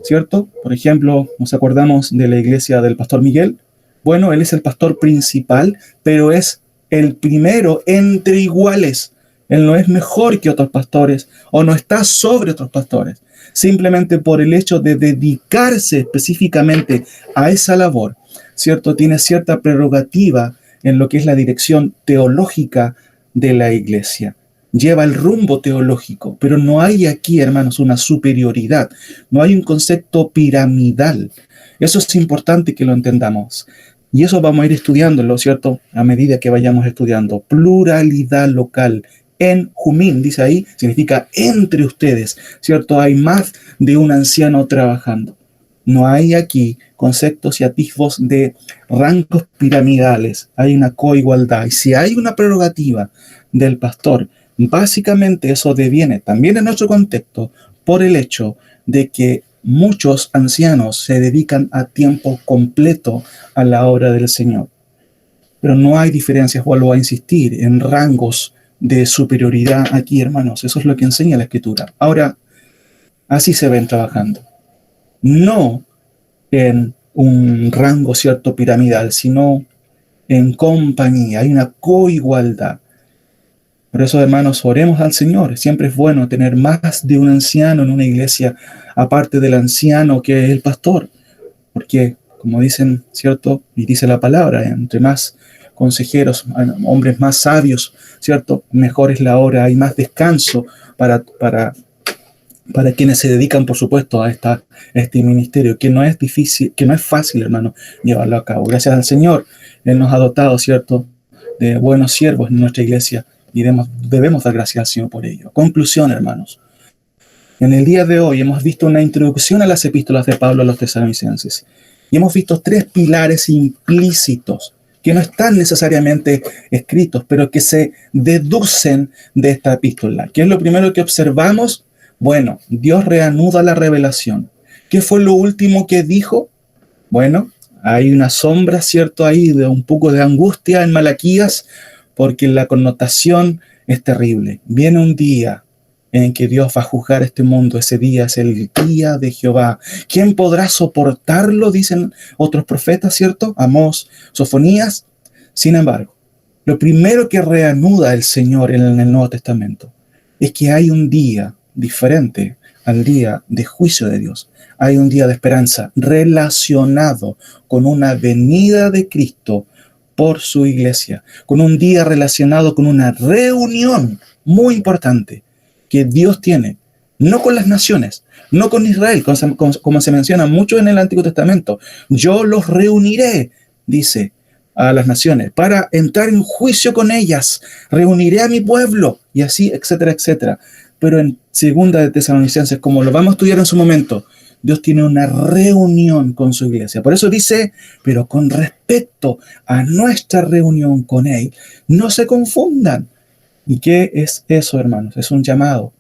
¿cierto? Por ejemplo, nos acordamos de la iglesia del pastor Miguel. Bueno, él es el pastor principal, pero es el primero entre iguales. Él no es mejor que otros pastores o no está sobre otros pastores. Simplemente por el hecho de dedicarse específicamente a esa labor, ¿cierto? Tiene cierta prerrogativa en lo que es la dirección teológica de la iglesia. Lleva el rumbo teológico, pero no hay aquí, hermanos, una superioridad. No hay un concepto piramidal. Eso es importante que lo entendamos. Y eso vamos a ir estudiándolo, ¿cierto? A medida que vayamos estudiando. Pluralidad local. En Jumín, dice ahí, significa entre ustedes, ¿cierto? Hay más de un anciano trabajando. No hay aquí conceptos y atisbos de rangos piramidales. Hay una coigualdad. Y si hay una prerrogativa del pastor, básicamente eso deviene, también en nuestro contexto, por el hecho de que muchos ancianos se dedican a tiempo completo a la obra del Señor. Pero no hay diferencias, vuelvo a insistir, en rangos de superioridad aquí, hermanos. Eso es lo que enseña la Escritura. Ahora, así se ven trabajando. No en un rango cierto piramidal, sino en compañía. Hay una coigualdad. Por eso, hermanos, oremos al Señor. Siempre es bueno tener más de un anciano en una iglesia, aparte del anciano que es el pastor. Porque, como dicen, ¿cierto? Y dice la palabra, entre más consejeros, hombres más sabios, ¿cierto? Mejor es la hora, hay más descanso para quienes se dedican, por supuesto, a este ministerio, que no es difícil, que no es fácil, hermano, llevarlo a cabo. Gracias al Señor, Él nos ha dotado, ¿cierto?, de buenos siervos en nuestra iglesia y debemos dar gracias al Señor por ello. Conclusión, hermanos. En el día de hoy hemos visto una introducción a las epístolas de Pablo a los tesalonicenses y hemos visto tres pilares implícitos que no están necesariamente escritos, pero que se deducen de esta epístola. ¿Qué es lo primero que observamos? Bueno, Dios reanuda la revelación. ¿Qué fue lo último que dijo? Bueno, hay una sombra, ¿cierto?, ahí de un poco de angustia en Malaquías, porque la connotación es terrible. Viene un día en que Dios va a juzgar este mundo. Ese día es el día de Jehová. ¿Quién podrá soportarlo?, dicen otros profetas, ¿cierto? Amós, Sofonías. Sin embargo, lo primero que reanuda el Señor en el Nuevo Testamento es que hay un día diferente al día de juicio de Dios. Hay un día de esperanza relacionado con una venida de Cristo por su iglesia, con un día relacionado con una reunión muy importante que Dios tiene, no con las naciones, no con Israel, como se menciona mucho en el Antiguo Testamento. Yo los reuniré, dice, a las naciones, para entrar en juicio con ellas, reuniré a mi pueblo, y así, etcétera, etcétera. Pero en segunda de Tesalonicenses, como lo vamos a estudiar en su momento, Dios tiene una reunión con su iglesia. Por eso dice, pero con respecto a nuestra reunión con Él, no se confundan. ¿Y qué es eso, hermanos? Es un llamado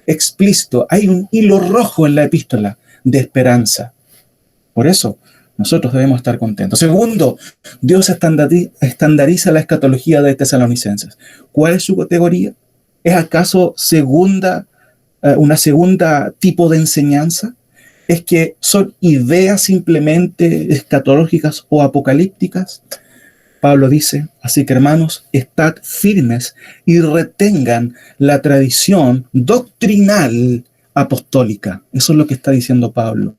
explícito. Hay un hilo rojo en la epístola de esperanza. Por eso, nosotros debemos estar contentos. Segundo, Dios estandariza la escatología de Tesalonicenses. ¿Cuál es su categoría? ¿Es acaso una segunda tipo de enseñanza? ¿Es que son ideas simplemente escatológicas o apocalípticas? Pablo dice, así que hermanos, estad firmes y retengan la tradición doctrinal apostólica. Eso es lo que está diciendo Pablo.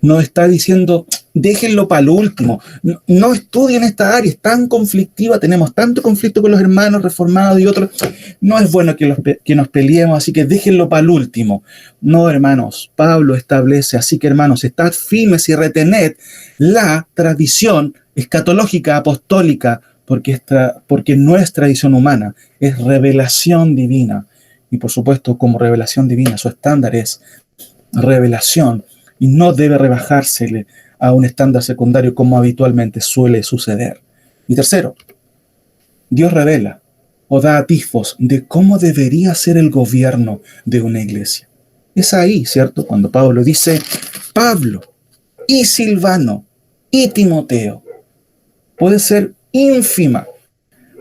No está diciendo, déjenlo para el último. No estudien esta área, es tan conflictiva, tenemos tanto conflicto con los hermanos reformados y otros. No es bueno que nos peleemos, así que déjenlo para el último. No, hermanos, Pablo establece, así que hermanos, estad firmes y retened la tradición escatológica, apostólica, porque no es tradición humana, es revelación divina. Y por supuesto, como revelación divina, su estándar es revelación y no debe rebajársele a un estándar secundario como habitualmente suele suceder. Y tercero, Dios revela o da atisbos de cómo debería ser el gobierno de una iglesia. Es ahí, ¿cierto?, cuando Pablo dice, Pablo y Silvano y Timoteo. Puede ser ínfima,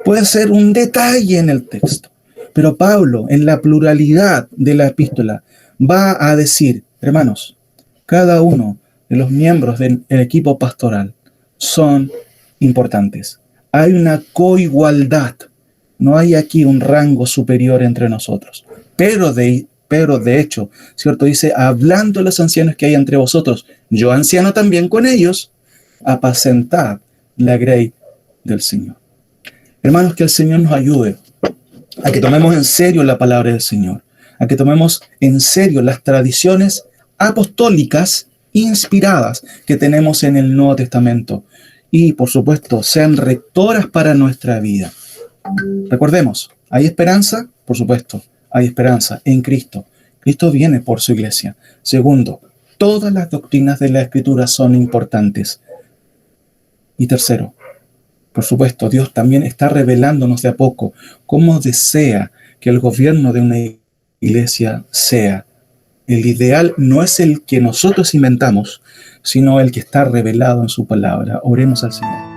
puede ser un detalle en el texto, pero Pablo, en la pluralidad de la epístola, va a decir, hermanos, cada uno de los miembros del equipo pastoral son importantes. Hay una coigualdad. No hay aquí un rango superior entre nosotros. Pero de hecho, ¿cierto? Dice, hablando de los ancianos que hay entre vosotros, yo anciano también con ellos, apacentad la grey del Señor. Hermanos, que el Señor nos ayude a que tomemos en serio la palabra del Señor, a que tomemos en serio las tradiciones apostólicas inspiradas que tenemos en el Nuevo Testamento y, por supuesto, sean rectoras para nuestra vida. Recordemos, ¿hay esperanza? Por supuesto, hay esperanza en Cristo. Cristo viene por su iglesia. Segundo, todas las doctrinas de la Escritura son importantes. Y tercero, por supuesto, Dios también está revelándonos de a poco cómo desea que el gobierno de una iglesia sea. El ideal no es el que nosotros inventamos, sino el que está revelado en su palabra. Oremos al Señor.